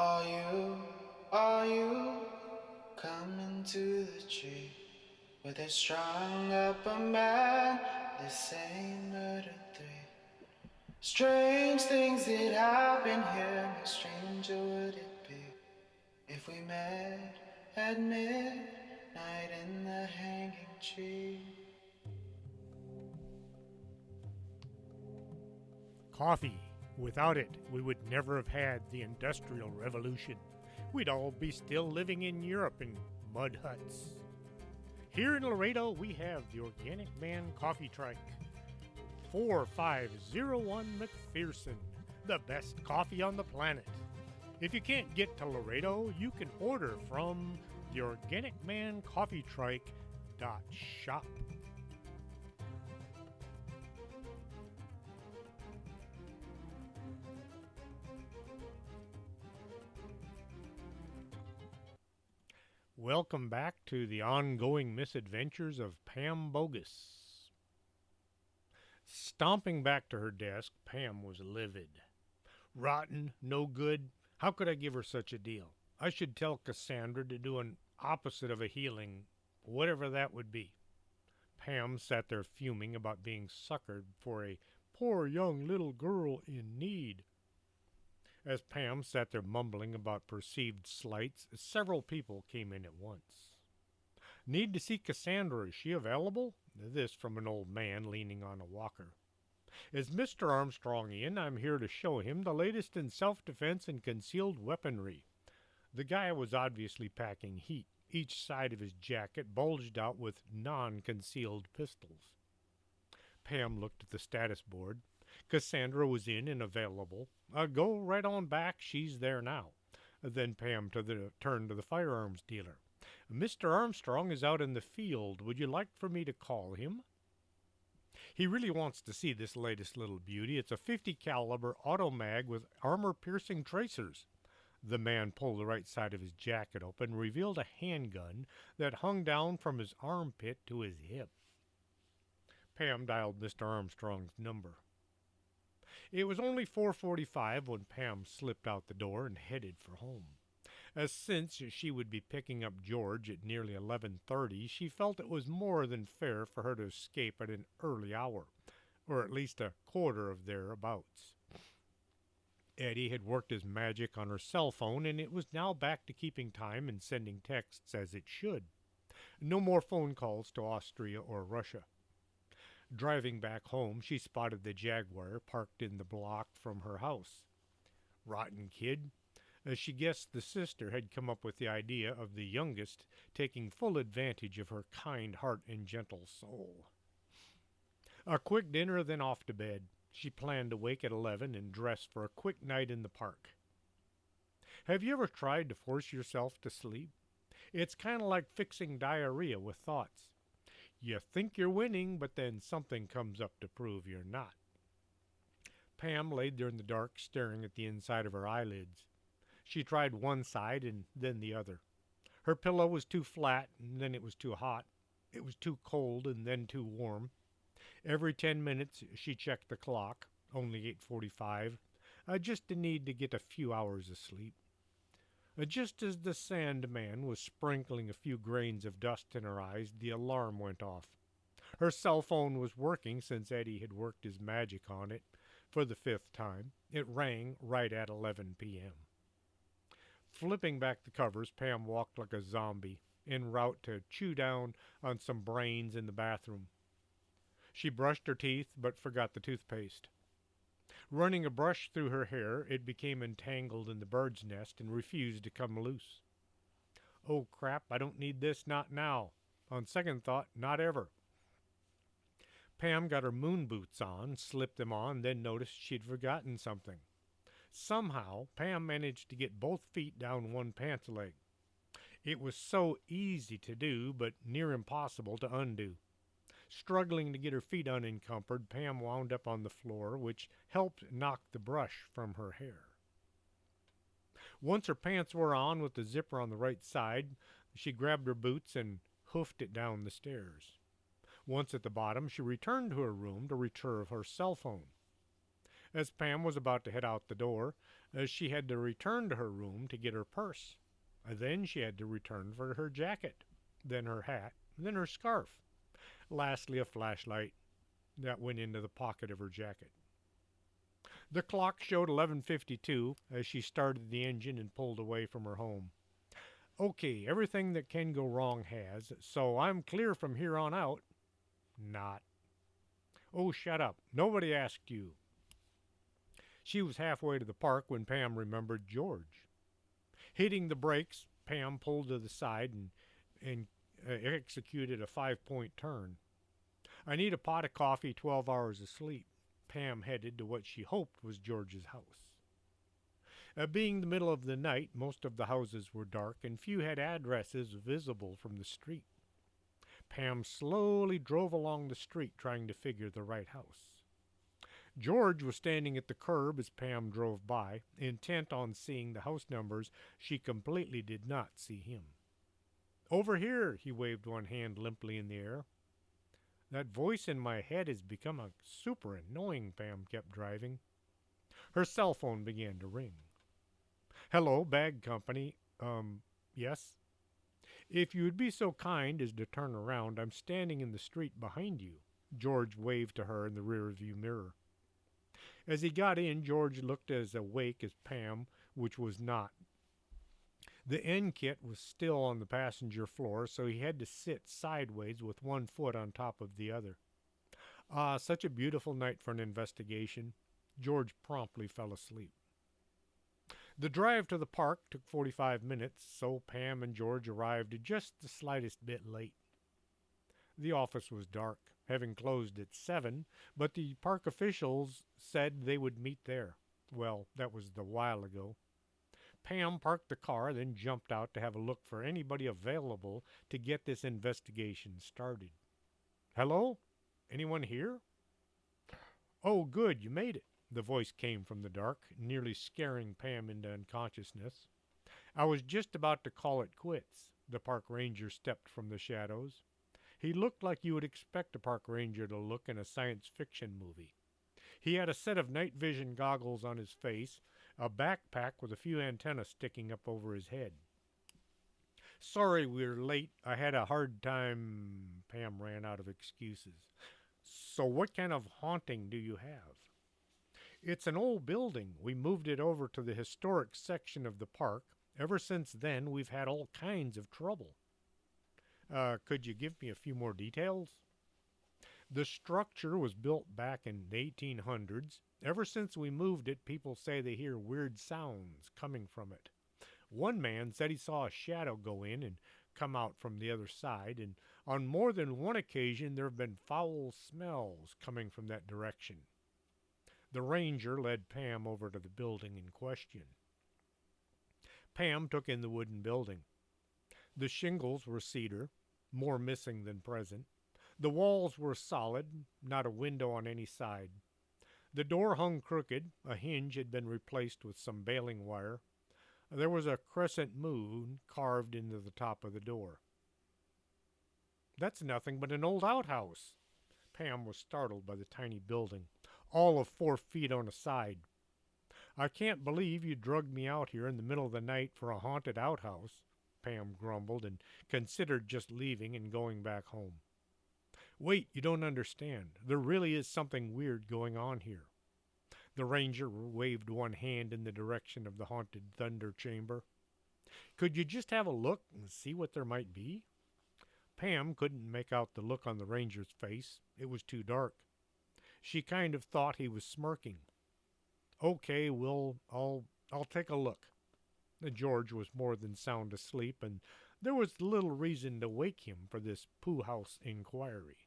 Are you coming to the tree where they strung up a man? They say murder three. Strange things that happen here. How stranger would it be if we met at midnight in the hanging tree? Coffee. Without it, we would never have had the Industrial Revolution. We'd all be still living in Europe in mud huts. Here in Laredo, we have the Organic Man Coffee Trike. 4501 McPherson, the best coffee on the planet. If you can't get to Laredo, you can order from the Organic Man Coffee Trike shop. Welcome back to the ongoing misadventures of Pam Bogus. Stomping back to her desk, Pam was livid. Rotten, no good. How could I give her such a deal? I should tell Cassandra to do an opposite of a healing, whatever that would be. Pam sat there fuming about being suckered for a poor young little girl in need. As Pam sat there mumbling about perceived slights, several people came in at once. Need to see Cassandra. Is she available? This from an old man leaning on a walker. Is Mr. Armstrong in? I'm here to show him the latest in self-defense and concealed weaponry. The guy was obviously packing heat. Each side of his jacket bulged out with non-concealed pistols. Pam looked at the status board. Cassandra was in and available. Go right on back. She's there now. Then Pam turned to the firearms dealer. Mr. Armstrong is out in the field. Would you like for me to call him? He really wants to see this latest little beauty. It's a 50 caliber automag with armor-piercing tracers. The man pulled the right side of his jacket open and revealed a handgun that hung down from his armpit to his hip. Pam dialed Mr. Armstrong's number. It was only 4:45 when Pam slipped out the door and headed for home. As since she would be picking up George at nearly 11:30, she felt it was more than fair for her to escape at an early hour, or at least a quarter of thereabouts. Eddie had worked his magic on her cell phone, and it was now back to keeping time and sending texts as it should. No more phone calls to Austria or Russia. Driving back home, she spotted the Jaguar parked in the block from her house. Rotten kid. As she guessed the sister had come up with the idea of the youngest taking full advantage of her kind heart and gentle soul. A quick dinner, then off to bed. She planned to wake at 11 and dress for a quick night in the park. Have you ever tried to force yourself to sleep? It's kind of like fixing diarrhea with thoughts. You think you're winning, but then something comes up to prove you're not. Pam laid there in the dark, staring at the inside of her eyelids. She tried one side and then the other. Her pillow was too flat, and then it was too hot. It was too cold, and then too warm. Every 10 minutes she checked the clock, only 8:45, just a need to get a few hours of sleep. Just as the Sandman was sprinkling a few grains of dust in her eyes, the alarm went off. Her cell phone was working since Eddie had worked his magic on it for the 5th time. It rang right at 11 p.m. Flipping back the covers, Pam walked like a zombie, en route to chew down on some brains in the bathroom. She brushed her teeth, but forgot the toothpaste. Running a brush through her hair, it became entangled in the bird's nest and refused to come loose. Oh crap, I don't need this, not now. On second thought, not ever. Pam got her moon boots on, slipped them on, then noticed she'd forgotten something. Somehow, Pam managed to get both feet down one pants leg. It was so easy to do, but near impossible to undo. Struggling to get her feet unencumbered, Pam wound up on the floor, which helped knock the brush from her hair. Once her pants were on with the zipper on the right side, she grabbed her boots and hoofed it down the stairs. Once at the bottom, she returned to her room to retrieve her cell phone. As Pam was about to head out the door, she had to return to her room to get her purse. Then she had to return for her jacket, then her hat, then her scarf. Lastly, a flashlight that went into the pocket of her jacket. The clock showed 11:52 as she started the engine and pulled away from her home. Okay, everything that can go wrong has, so I'm clear from here on out. Not. Oh, shut up. Nobody asked you. She was halfway to the park when Pam remembered George. Hitting the brakes, Pam pulled to the side and executed a 5-point turn. I need a pot of coffee, 12 hours of sleep. Pam headed to what she hoped was George's house. Being the middle of the night, most of the houses were dark and few had addresses visible from the street. Pam slowly drove along the street trying to figure the right house. George was standing at the curb as Pam drove by, intent on seeing the house numbers. She completely did not see him. Over here, he waved one hand limply in the air. That voice in my head has become a super annoying, Pam kept driving. Her cell phone began to ring. Hello, bag company. Yes? If you would be so kind as to turn around, I'm standing in the street behind you. George waved to her in the rearview mirror. As he got in, George looked as awake as Pam, which was not. The end kit was still on the passenger floor, so he had to sit sideways with one foot on top of the other. Ah, such a beautiful night for an investigation. George promptly fell asleep. The drive to the park took 45 minutes, so Pam and George arrived just the slightest bit late. The office was dark, having closed at 7, but the park officials said they would meet there. Well, that was a while ago. Pam parked the car, then jumped out to have a look for anybody available to get this investigation started. Hello? Anyone here? Oh, good, you made it. The voice came from the dark, nearly scaring Pam into unconsciousness. I was just about to call it quits. The park ranger stepped from the shadows. He looked like you would expect a park ranger to look in a science fiction movie. He had a set of night vision goggles on his face, a backpack with a few antennas sticking up over his head. Sorry we're late. I had a hard time. Pam ran out of excuses. So, what kind of haunting do you have? It's an old building. We moved it over to the historic section of the park. Ever since then, we've had all kinds of trouble. Could you give me a few more details? The structure was built back in the 1800s. Ever since we moved it, people say they hear weird sounds coming from it. One man said he saw a shadow go in and come out from the other side, and on more than one occasion there have been foul smells coming from that direction. The ranger led Pam over to the building in question. Pam took in the wooden building. The shingles were cedar, more missing than present. The walls were solid, not a window on any side. The door hung crooked. A hinge had been replaced with some baling wire. There was a crescent moon carved into the top of the door. That's nothing but an old outhouse. Pam was startled by the tiny building, all of 4 feet on a side. I can't believe you drugged me out here in the middle of the night for a haunted outhouse, Pam grumbled and considered just leaving and going back home. Wait, you don't understand. There really is something weird going on here. The ranger waved one hand in the direction of the haunted thunder chamber. Could you just have a look and see what there might be? Pam couldn't make out the look on the ranger's face. It was too dark. She kind of thought he was smirking. Okay, I'll take a look. George was more than sound asleep, and there was little reason to wake him for this poo house inquiry.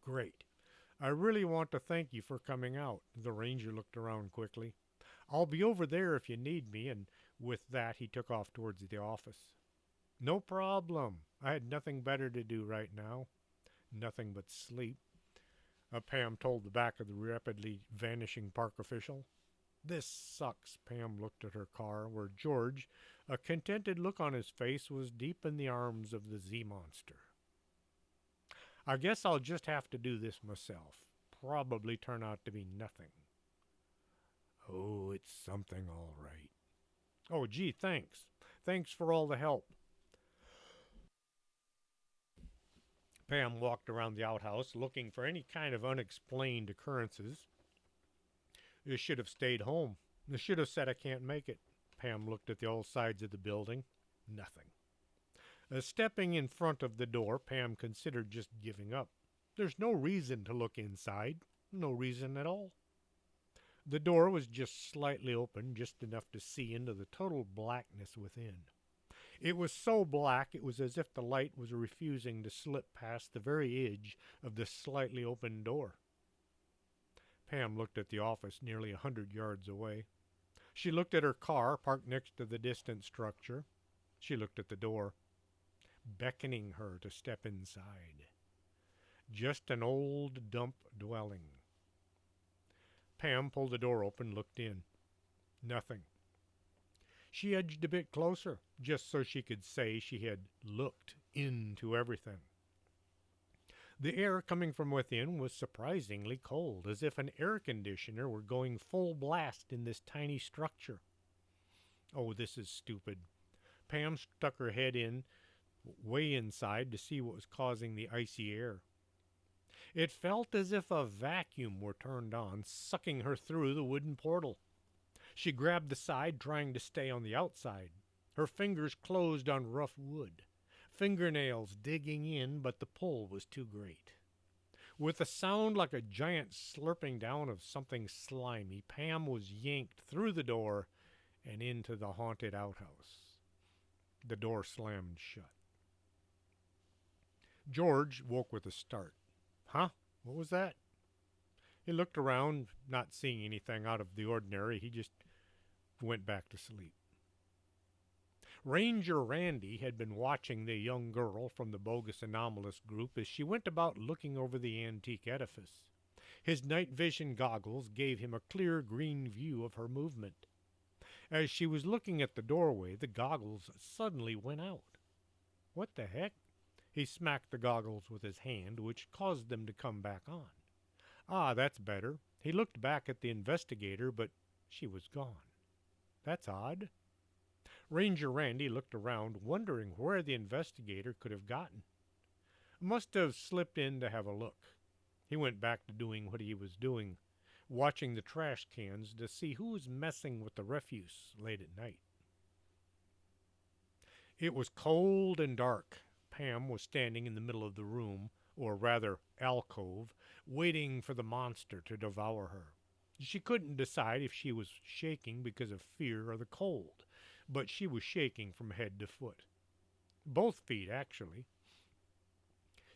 Great. I really want to thank you for coming out. The ranger looked around quickly. I'll be over there if you need me, and with that he took off towards the office. No problem. I had nothing better to do right now. Nothing but sleep. Pam told the back of the rapidly vanishing park official. This sucks. Pam looked at her car, where George, a contented look on his face, was deep in the arms of the Z-Monster. I guess I'll just have to do this myself. Probably turn out to be nothing. Oh, it's something all right. Oh, gee, thanks. Thanks for all the help. Pam walked around the outhouse looking for any kind of unexplained occurrences. You should have stayed home. You should have said I can't make it. Pam looked at the all sides of the building. Nothing. Stepping in front of the door, Pam considered just giving up. There's no reason to look inside. No reason at all. The door was just slightly open, just enough to see into the total blackness within. It was so black it was as if the light was refusing to slip past the very edge of the slightly open door. Pam looked at the office nearly 100 yards away. She looked at her car parked next to the distant structure. She looked at the door, beckoning her to step inside. Just an old dump dwelling. Pam pulled the door open, looked in. Nothing. She edged a bit closer, just so she could say she had looked into everything. The air coming from within was surprisingly cold, as if an air conditioner were going full blast in this tiny structure. Oh, this is stupid. Pam stuck her head in, way inside, to see what was causing the icy air. It felt as if a vacuum were turned on, sucking her through the wooden portal. She grabbed the side, trying to stay on the outside. Her fingers closed on rough wood, fingernails digging in, but the pull was too great. With a sound like a giant slurping down of something slimy, Pam was yanked through the door and into the haunted outhouse. The door slammed shut. George woke with a start. Huh? What was that? He looked around, not seeing anything out of the ordinary. He just went back to sleep. Ranger Randy had been watching the young girl from the bogus anomalous group as she went about looking over the antique edifice. His night vision goggles gave him a clear green view of her movement. As she was looking at the doorway, the goggles suddenly went out. What the heck? He smacked the goggles with his hand, which caused them to come back on. Ah, that's better. He looked back at the investigator, but she was gone. That's odd. Ranger Randy looked around, wondering where the investigator could have gotten. Must have slipped in to have a look. He went back to doing what he was doing, watching the trash cans to see who was messing with the refuse late at night. It was cold and dark. Pam was standing in the middle of the room, or rather alcove, waiting for the monster to devour her. She couldn't decide if she was shaking because of fear or the cold, but she was shaking from head to foot. Both feet, actually.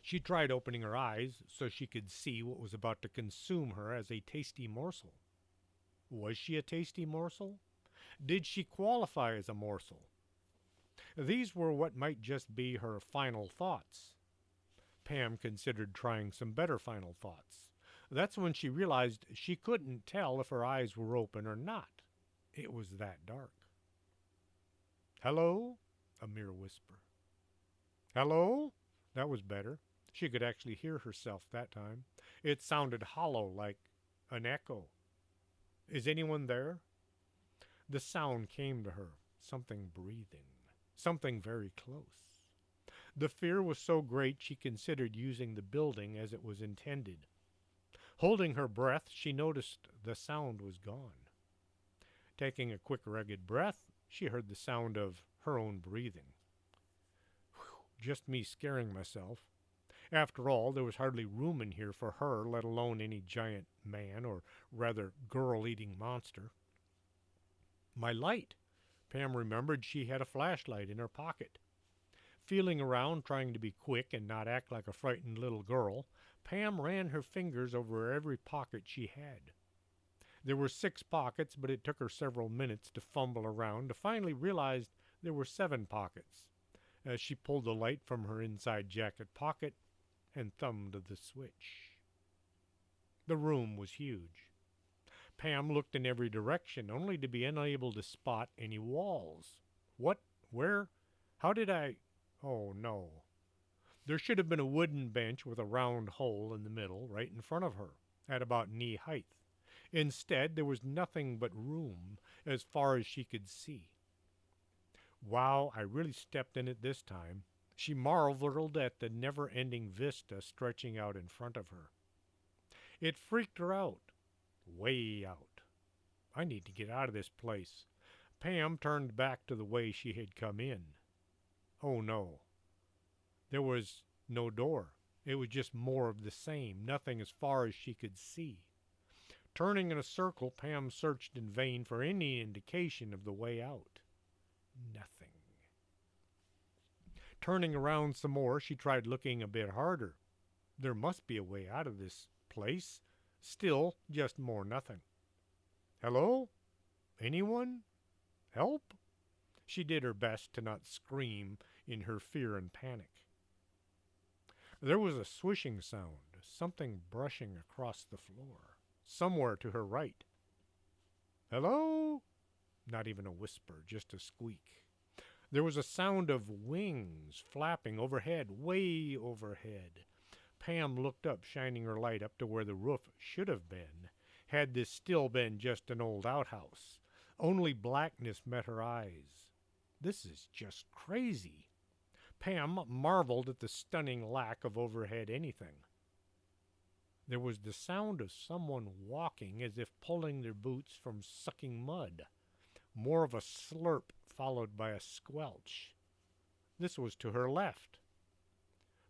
She tried opening her eyes so she could see what was about to consume her as a tasty morsel. Was she a tasty morsel? Did she qualify as a morsel? These were what might just be her final thoughts. Pam considered trying some better final thoughts. That's when she realized she couldn't tell if her eyes were open or not. It was that dark. Hello? A mere whisper. Hello? That was better. She could actually hear herself that time. It sounded hollow, like an echo. Is anyone there? The sound came to her. Something breathing. Something very close. The fear was so great she considered using the building as it was intended. Holding her breath, she noticed the sound was gone. Taking a quick, ragged breath, she heard the sound of her own breathing. Whew, just me scaring myself. After all, there was hardly room in here for her, let alone any giant man, or rather girl-eating monster. My light! Pam remembered she had a flashlight in her pocket. Feeling around, trying to be quick and not act like a frightened little girl, Pam ran her fingers over every pocket she had. There were 6 pockets, but it took her several minutes to fumble around to finally realize there were 7 pockets. As she pulled the light from her inside jacket pocket and thumbed the switch. The room was huge. Pam looked in every direction, only to be unable to spot any walls. What? Where? How did I? Oh, no. There should have been a wooden bench with a round hole in the middle, right in front of her, at about knee height. Instead, there was nothing but room as far as she could see. Wow, I really stepped in it this time. She marveled at the never ending vista stretching out in front of her. It freaked her out, way out. I need to get out of this place. Pam turned back to the way she had come in. Oh no, there was no door. It was just more of the same, nothing as far as she could see. Turning in a circle, Pam searched in vain for any indication of the way out. Nothing. Turning around some more, she tried looking a bit harder. There must be a way out of this place. Still, just more nothing. Hello? Anyone? Help? She did her best to not scream in her fear and panic. There was a swishing sound, something brushing across the floor, somewhere to her right. Hello? Not even a whisper, just a squeak. There was a sound of wings flapping overhead, way overhead. Pam looked up, shining her light up to where the roof should have been, had this still been just an old outhouse. Only blackness met her eyes. This is just crazy. Pam marveled at the stunning lack of overhead anything. There was the sound of someone walking as if pulling their boots from sucking mud. More of a slurp followed by a squelch. This was to her left.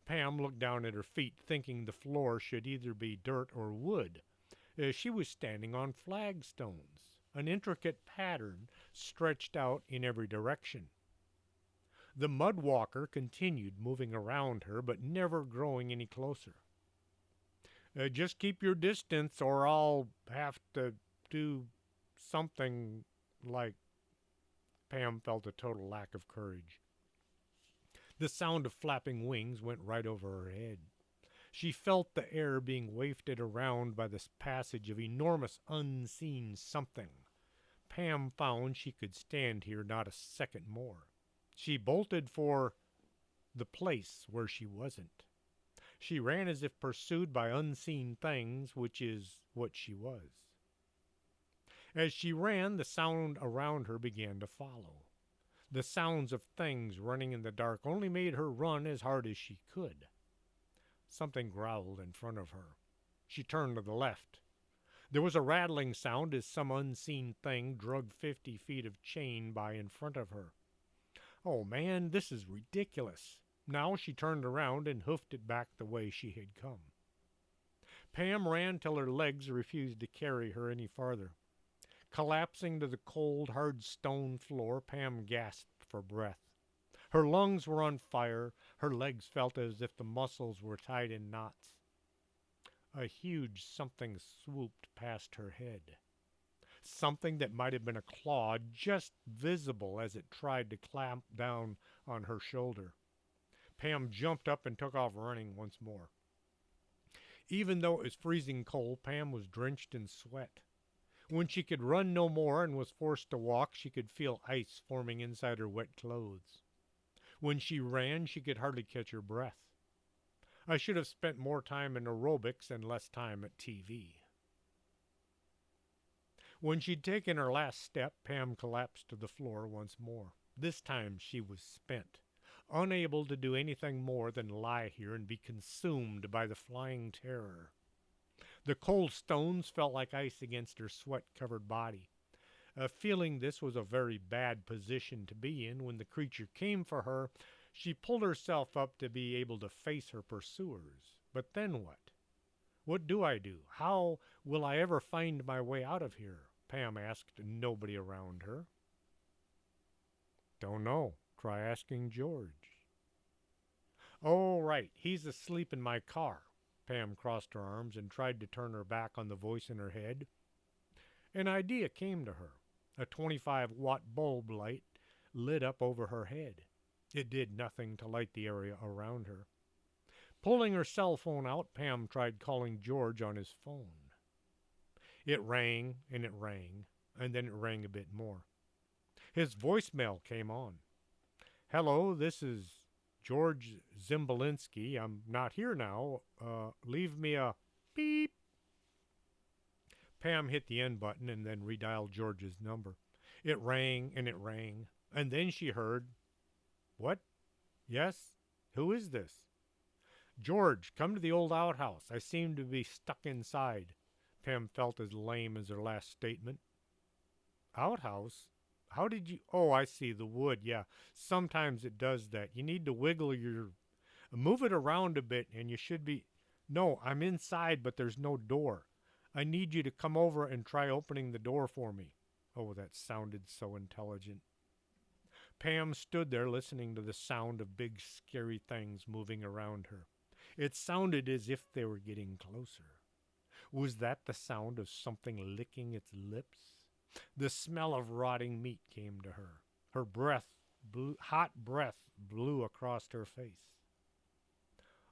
Pam looked down at her feet, thinking the floor should either be dirt or wood. She was standing on flagstones. An intricate pattern stretched out in every direction. The mud walker continued moving around her, but never growing any closer. Just keep your distance, or I'll have to do something like. Pam felt a total lack of courage. The sound of flapping wings went right over her head. She felt the air being wafted around by the passage of enormous unseen something. Pam found she could stand here not a second more. She bolted for the place where she wasn't. She ran as if pursued by unseen things, which is what she was. As she ran, the sound around her began to follow. The sounds of things running in the dark only made her run as hard as she could. Something growled in front of her. She turned to the left. There was a rattling sound as some unseen thing dragged 50 feet of chain by in front of her. Oh man, this is ridiculous. Now she turned around and hoofed it back the way she had come. Pam ran till her legs refused to carry her any farther. Collapsing to the cold, hard stone floor, Pam gasped for breath. Her lungs were on fire. Her legs felt as if the muscles were tied in knots. A huge something swooped past her head. Something that might have been a claw, just visible as it tried to clamp down on her shoulder. Pam jumped up and took off running once more. Even though it was freezing cold, Pam was drenched in sweat. When she could run no more and was forced to walk, she could feel ice forming inside her wet clothes. When she ran, she could hardly catch her breath. I should have spent more time in aerobics and less time at TV. When she'd taken her last step, Pam collapsed to the floor once more. This time she was spent, unable to do anything more than lie here and be consumed by the flying terror. The cold stones felt like ice against her sweat-covered body. Feeling this was a very bad position to be in when the creature came for her, she pulled herself up to be able to face her pursuers. But then what? What do I do? How will I ever find my way out of here? Pam asked nobody around her. Don't know. Try asking George. Oh, right. He's asleep in my car. Pam crossed her arms and tried to turn her back on the voice in her head. An idea came to her. A 25-watt bulb light lit up over her head. It did nothing to light the area around her. Pulling her cell phone out, Pam tried calling George on his phone. It rang, and then it rang a bit more. His voicemail came on. Hello, this is George Zimbalinski. I'm not here now. Leave me a beep. Pam hit the end button and then redialed George's number. It rang and it rang, and then she heard, "What? Yes? Who is this?" "George, come to the old outhouse. I seem to be stuck inside." Pam felt as lame as her last statement. "Outhouse? How did you? Oh, I see, the wood. Yeah, sometimes it does that. You need to wiggle your. Move it around a bit, and you should be. No, I'm inside, but there's no door. I need you to come over and try opening the door for me." Oh, that sounded so intelligent. Pam stood there listening to the sound of big, scary things moving around her. It sounded as if they were getting closer. Was that the sound of something licking its lips? The smell of rotting meat came to her. Her hot breath blew across her face.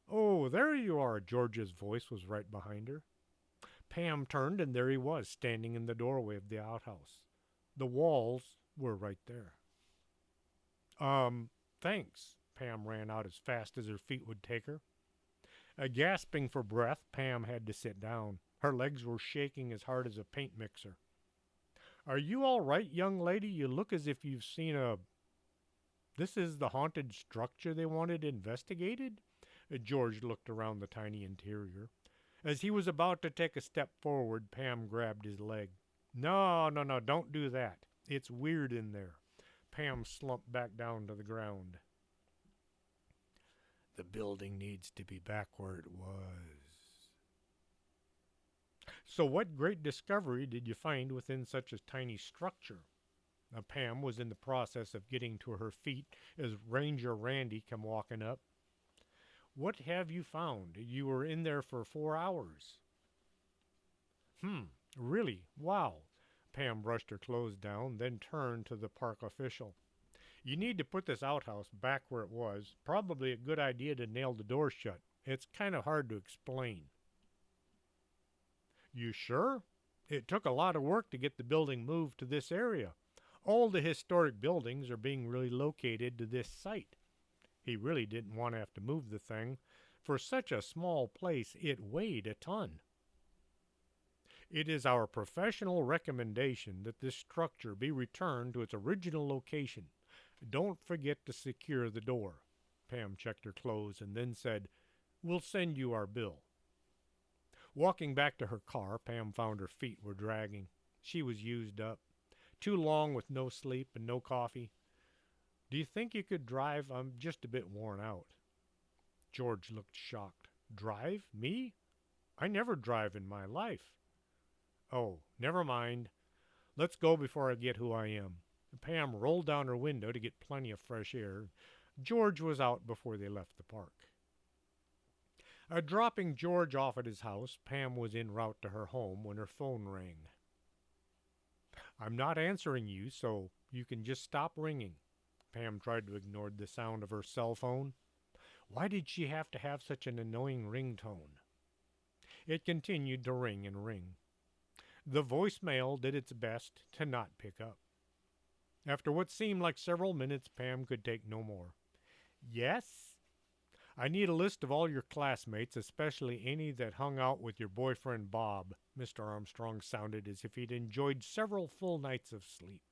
"Oh, there you are!" George's voice was right behind her. Pam turned, and there he was, standing in the doorway of the outhouse. The walls were right there. Thanks." Pam ran out as fast as her feet would take her. Gasping for breath, Pam had to sit down. Her legs were shaking as hard as a paint mixer. "Are you all right, young lady? You look as if you've seen a... This is the haunted structure they wanted investigated?" George looked around the tiny interior. As he was about to take a step forward, Pam grabbed his leg. No, no, no, don't do that. It's weird in there." Pam slumped back down to the ground. "The building needs to be back where it was." "So what great discovery did you find within such a tiny structure?" Pam was in the process of getting to her feet as Ranger Randy came walking up. "What have you found? You were in there for 4 hours." Really? Wow." Pam brushed her clothes down, then turned to the park official. "You need to put this outhouse back where it was. Probably a good idea to nail the door shut. It's kind of hard to explain." "You sure? It took a lot of work to get the building moved to this area. All the historic buildings are being relocated to this site." He really didn't want to have to move the thing. For such a small place, it weighed a ton. "It is our professional recommendation that this structure be returned to its original location. Don't forget to secure the door." Pam checked her clothes and then said, "We'll send you our bill." Walking back to her car, Pam found her feet were dragging. She was used up. Too long with no sleep and no coffee. "Do you think you could drive? I'm just a bit worn out." George looked shocked. "Drive? Me? I never drive in my life." "Oh, never mind. Let's go before I get who I am." Pam rolled down her window to get plenty of fresh air. George was out before they left the park. Dropping George off at his house, Pam was en route to her home when her phone rang. "I'm not answering you, so you can just stop ringing." Pam tried to ignore the sound of her cell phone. Why did she have to have such an annoying ringtone? It continued to ring and ring. The voicemail did its best to not pick up. After what seemed like several minutes, Pam could take no more. "Yes? I need a list of all your classmates, especially any that hung out with your boyfriend Bob." Mr. Armstrong sounded as if he'd enjoyed several full nights of sleep.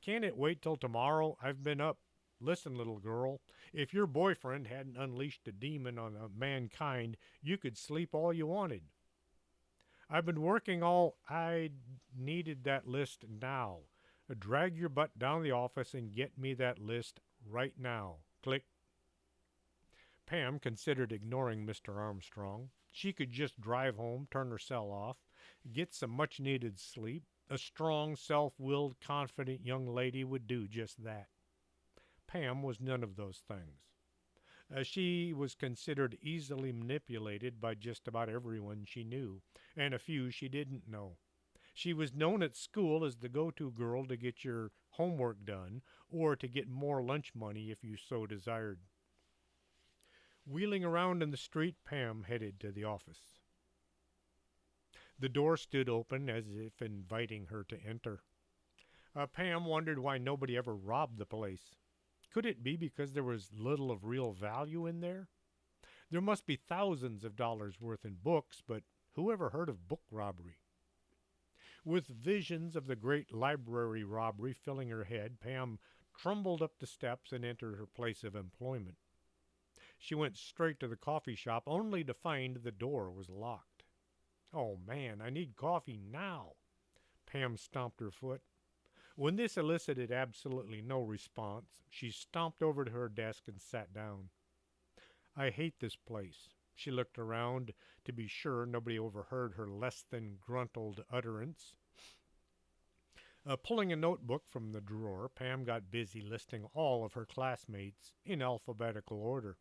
Can it wait till tomorrow? I've been up. Listen, little girl, if your boyfriend hadn't unleashed a demon on mankind, you could sleep all you wanted. I've been working all... I needed that list now. Drag your butt down the office and get me that list right now. Click." Pam considered ignoring Mr. Armstrong. She could just drive home, turn her cell off, get some much-needed sleep. A strong, self-willed, confident young lady would do just that. Pam was none of those things. She was considered easily manipulated by just about everyone she knew, and a few she didn't know. She was known at school as the go-to girl to get your homework done, or to get more lunch money if you so desired. Wheeling around in the street, Pam headed to the office. The door stood open as if inviting her to enter. Pam wondered why nobody ever robbed the place. Could it be because there was little of real value in there? There must be thousands of dollars worth in books, but Who ever heard of book robbery? With visions of the great library robbery filling her head, Pam trundled up the steps and entered her place of employment. She went straight to the coffee shop, only to find the door was locked. Oh man, I need coffee now. Pam stomped her foot. When this elicited absolutely no response, she stomped over to her desk and sat down. I hate this place. She looked around to be sure nobody overheard her less than gruntled utterance. Pulling a notebook from the drawer, Pam got busy listing all of her classmates in alphabetical order.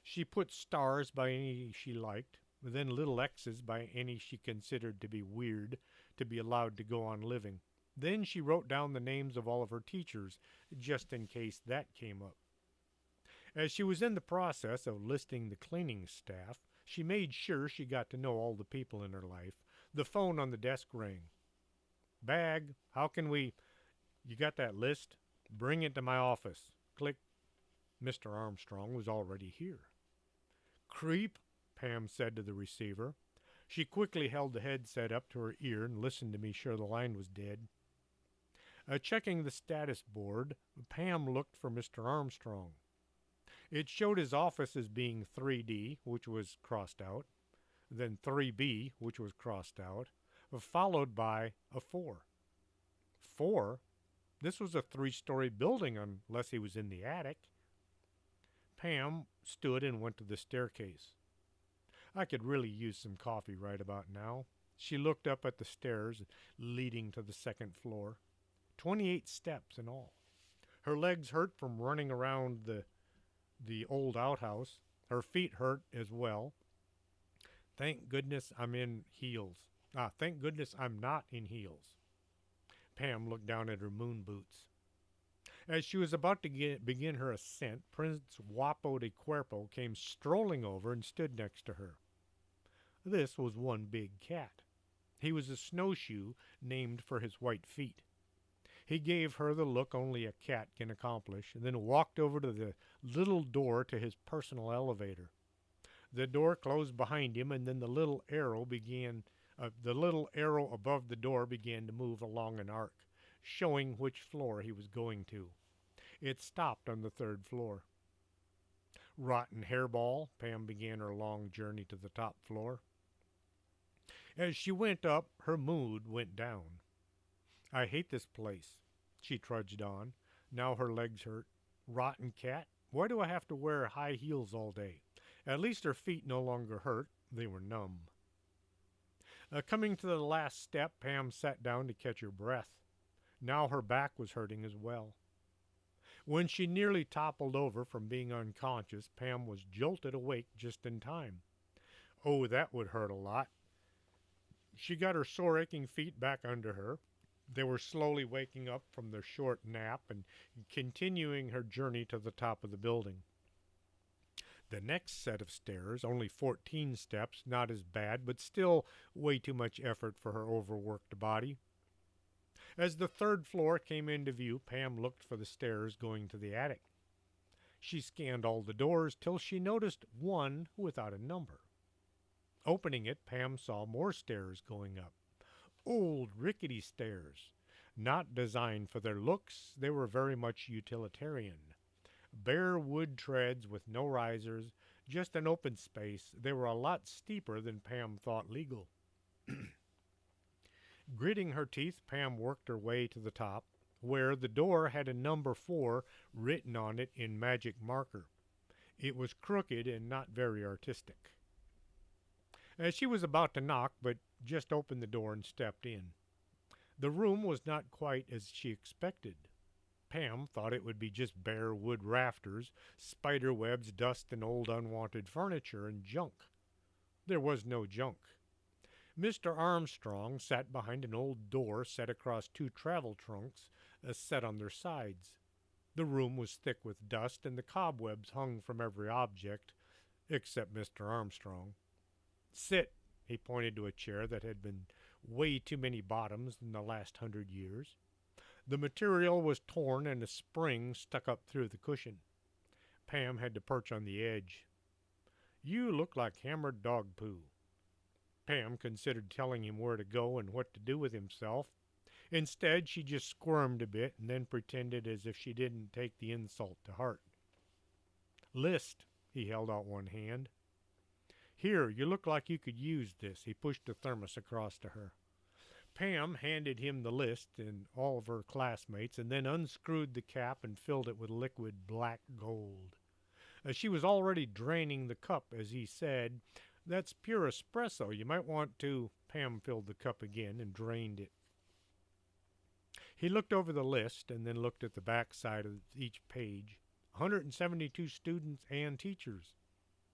She put stars by any she liked, then little X's by any she considered to be weird to be allowed to go on living. Then she wrote down the names of all of her teachers, just in case that came up. As she was in the process of listing the cleaning staff, she made sure she got to know all the people in her life. The phone on the desk rang. Bag, how can we... You got that list? Bring it to my office. Click. Mr. Armstrong was already here. Creep, Pam said to the receiver. She quickly held the headset up to her ear and listened to be sure the line was dead. Checking the status board, Pam looked for Mr. Armstrong. It showed his office as being 3D, which was crossed out, then 3B, which was crossed out, followed by a 4. 4? This was a 3-story building unless he was in the attic. Pam stood and went to the staircase. I could really use some coffee right about now. She looked up at the stairs leading to the second floor. 28 steps in all. Her legs hurt from running around the old outhouse. Her feet hurt as well. Thank goodness I'm in heels. Thank goodness I'm not in heels. Pam looked down at her moon boots. As she was about to begin her ascent, Prince Guapo de Cuerpo came strolling over and stood next to her. This was one big cat. He was a snowshoe named for his white feet. He gave her the look only a cat can accomplish, and then walked over to the little door to his personal elevator. The door closed behind him, and then the little arrow above the door began to move along an arc, showing which floor he was going to. It stopped on the 3rd floor. Rotten hairball, Pam began her long journey to the top floor. As she went up, her mood went down. I hate this place, she trudged on. Now her legs hurt. Rotten cat, why do I have to wear high heels all day? At least her feet no longer hurt. They were numb. Coming to the last step, Pam sat down to catch her breath. Now her back was hurting as well. When she nearly toppled over from being unconscious, Pam was jolted awake just in time. Oh, that would hurt a lot. She got her sore, aching feet back under her. They were slowly waking up from their short nap and continuing her journey to the top of the building. The next set of stairs, only 14 steps, not as bad, but still way too much effort for her overworked body. As the 3rd floor came into view, Pam looked for the stairs going to the attic. She scanned all the doors till she noticed one without a number. Opening it, Pam saw more stairs going up. Old, rickety stairs. Not designed for their looks, they were very much utilitarian. Bare wood treads with no risers, just an open space. They were a lot steeper than Pam thought legal. Gritting her teeth, Pam worked her way to the top, where the door had a number 4 written on it in magic marker. It was crooked and not very artistic. She was about to knock, but just opened the door and stepped in. The room was not quite as she expected. Pam thought it would be just bare wood rafters, spider webs, dust, and old unwanted furniture and junk. There was no junk. Mr. Armstrong sat behind an old door set across 2 travel trunks set on their sides. The room was thick with dust, and the cobwebs hung from every object, except Mr. Armstrong. Sit, he pointed to a chair that had been way too many bottoms in the last 100 years. The material was torn and a spring stuck up through the cushion. Pam had to perch on the edge. You look like hammered dog poo. Pam considered telling him where to go and what to do with himself. Instead, she just squirmed a bit and then pretended as if she didn't take the insult to heart. List, he held out one hand. Here, you look like you could use this. He pushed the thermos across to her. Pam handed him the list and all of her classmates and then unscrewed the cap and filled it with liquid black gold. She was already draining the cup as he said, "That's pure espresso. You might want to." Pam filled the cup again and drained it. He looked over the list and then looked at the back side of each page. 172 students and teachers.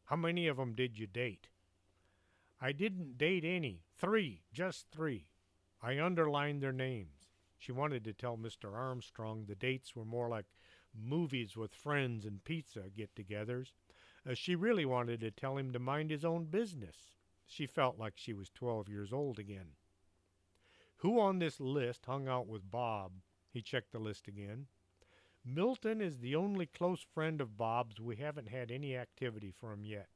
How many of them did you date? I didn't date any. 3, just 3. I underlined their names. She wanted to tell Mr. Armstrong the dates were more like movies with friends and pizza get-togethers. She really wanted to tell him to mind his own business. She felt like she was 12 years old again. Who on this list hung out with Bob? He checked the list again. Milton is the only close friend of Bob's we haven't had any activity from yet.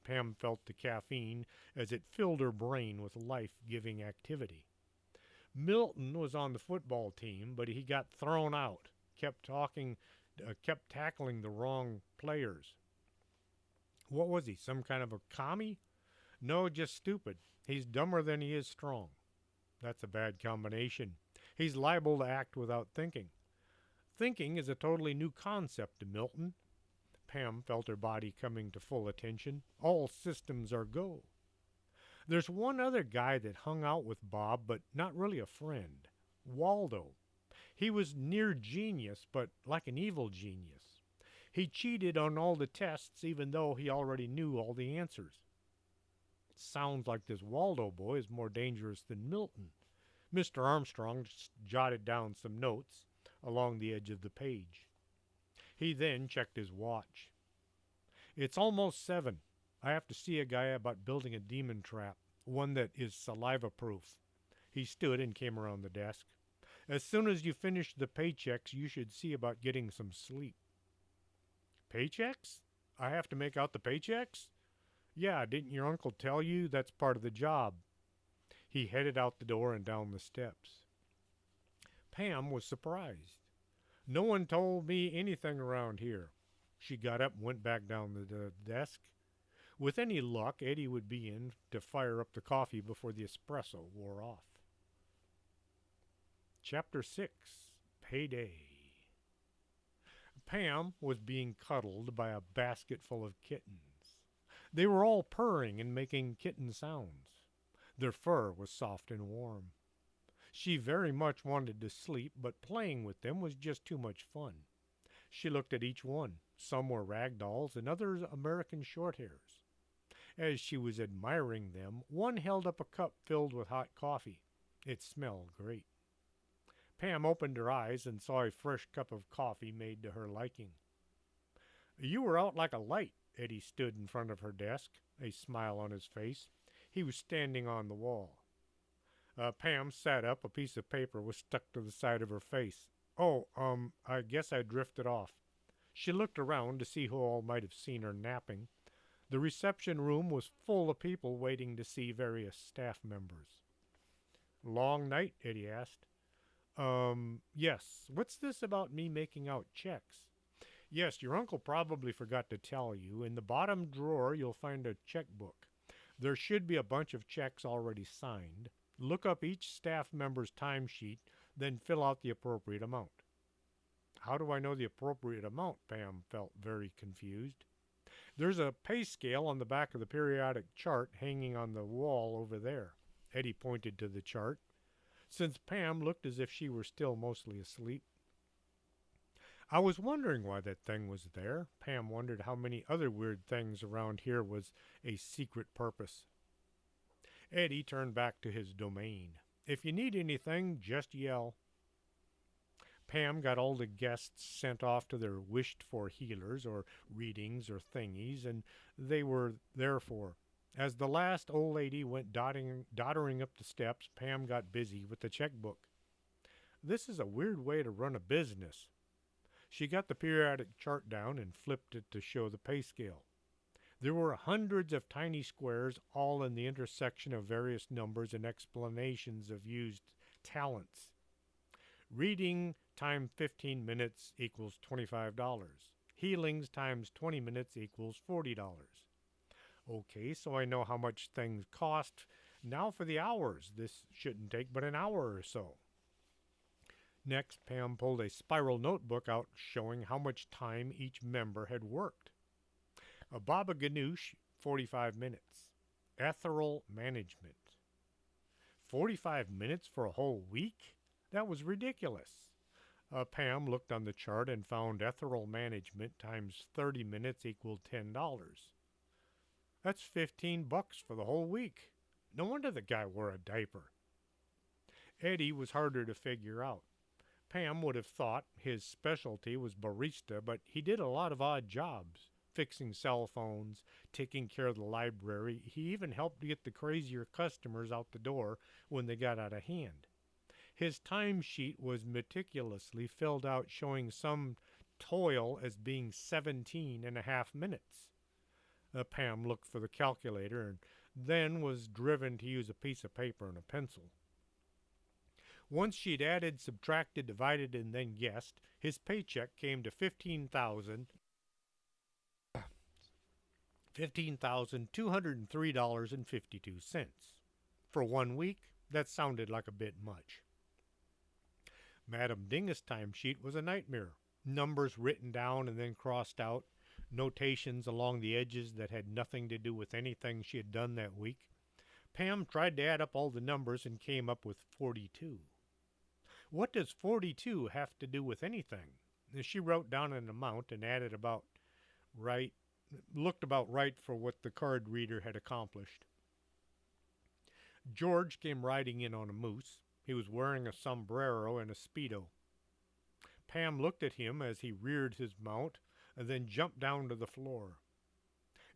Pam felt the caffeine as it filled her brain with life-giving activity. Milton was on the football team, but he got thrown out. Kept tackling the wrong players. What was he, some kind of a commie? No, just stupid. He's dumber than he is strong. That's a bad combination. He's liable to act without thinking. Thinking is a totally new concept to Milton. Pam felt her body coming to full attention. All systems are go. There's one other guy that hung out with Bob, but not really a friend. Waldo. He was near genius, but like an evil genius. He cheated on all the tests even though he already knew all the answers. Sounds like this Waldo boy is more dangerous than Milton. Mr. Armstrong jotted down some notes along the edge of the page. He then checked his watch. It's almost 7. I have to see a guy about building a demon trap, one that is saliva-proof. He stood and came around the desk. As soon as you finish the paychecks, you should see about getting some sleep. Paychecks? I have to make out the paychecks? Yeah, didn't your uncle tell you that's part of the job? He headed out the door and down the steps. Pam was surprised. No one told me anything around here. She got up and went back down the desk. With any luck, Eddie would be in to fire up the coffee before the espresso wore off. Chapter 6, Payday. Pam was being cuddled by a basket full of kittens. They were all purring and making kitten sounds. Their fur was soft and warm. She very much wanted to sleep, but playing with them was just too much fun. She looked at each one. Some were rag dolls and others American Shorthairs. As she was admiring them, one held up a cup filled with hot coffee. It smelled great. Pam opened her eyes and saw a fresh cup of coffee made to her liking. You were out like a light. Eddie stood in front of her desk, a smile on his face. He was standing on the wall. Pam sat up. A piece of paper was stuck to the side of her face. Oh, I guess I drifted off. She looked around to see who all might have seen her napping. The reception room was full of people waiting to see various staff members. Long night? Eddie asked. Yes. What's this about me making out checks? Yes, your uncle probably forgot to tell you. In the bottom drawer, you'll find a checkbook. There should be a bunch of checks already signed. Look up each staff member's timesheet, then fill out the appropriate amount. How do I know the appropriate amount? Pam felt very confused. There's a pay scale on the back of the periodic chart hanging on the wall over there. Eddie pointed to the chart. Since Pam looked as if she were still mostly asleep. I was wondering why that thing was there. Pam wondered how many other weird things around here was a secret purpose. Eddie turned back to his domain. If you need anything, just yell. Pam got all the guests sent off to their wished-for healers or readings or thingies, and they were there for. As the last old lady went doddering up the steps, Pam got busy with the checkbook. This is a weird way to run a business. She got the periodic chart down and flipped it to show the pay scale. There were hundreds of tiny squares, all in the intersection of various numbers and explanations of used talents. Reading time 15 minutes equals $25. Healings times 20 minutes equals $40. Okay, so I know how much things cost. Now for the hours. This shouldn't take but an hour or so. Next, Pam pulled a spiral notebook out showing how much time each member had worked. A Baba Ganoush, 45 minutes. Ethereal management. 45 minutes for a whole week? That was ridiculous. Pam looked on the chart and found ethereal management times 30 minutes equaled $10. That's $15 for the whole week. No wonder the guy wore a diaper. Eddie was harder to figure out. Pam would have thought his specialty was barista, but he did a lot of odd jobs, fixing cell phones, taking care of the library. He even helped get the crazier customers out the door when they got out of hand. His timesheet was meticulously filled out, showing some toil as being 17 and a half minutes. Pam looked for the calculator and then was driven to use a piece of paper and a pencil. Once she'd added, subtracted, divided, and then guessed, his paycheck came to $15,203.52. For 1 week, that sounded like a bit much. Madame Dingus' timesheet was a nightmare. Numbers written down and then crossed out, notations along the edges that had nothing to do with anything she had done that week. Pam tried to add up all the numbers and came up with 42. What does 42 have to do with anything? She wrote down an amount and added about right, looked about right for what the card reader had accomplished. George came riding in on a moose. He was wearing a sombrero and a Speedo. Pam looked at him as he reared his mount and then jumped down to the floor.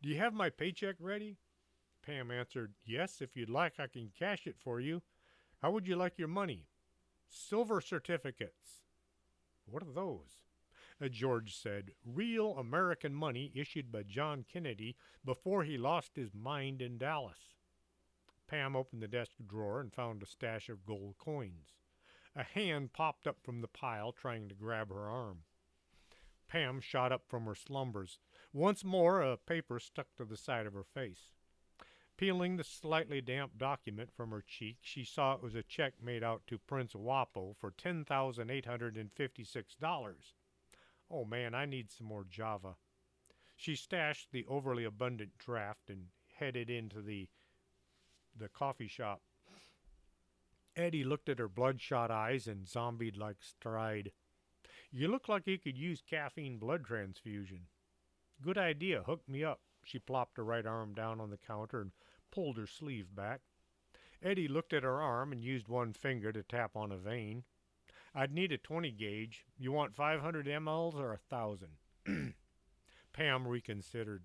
Do you have my paycheck ready? Pam answered, Yes, if you'd like, I can cash it for you. How would you like your money? Silver certificates. What are those? George said, Real American money issued by John Kennedy before he lost his mind in Dallas. Pam opened the desk drawer and found a stash of gold coins. A hand popped up from the pile, trying to grab her arm. Pam shot up from her slumbers. Once more, a paper stuck to the side of her face. Peeling the slightly damp document from her cheek, she saw it was a check made out to Prince Wapo for $10,856. Oh man, I need some more Java. She stashed the overly abundant draft and headed into the coffee shop. Eddie looked at her bloodshot eyes and zombied-like stride. You look like you could use caffeine blood transfusion. Good idea, hook me up. She plopped her right arm down on the counter and pulled her sleeve back. Eddie looked at her arm and used one finger to tap on a vein. I'd need a 20 gauge. You want 500 mLs or 1,000? Pam reconsidered.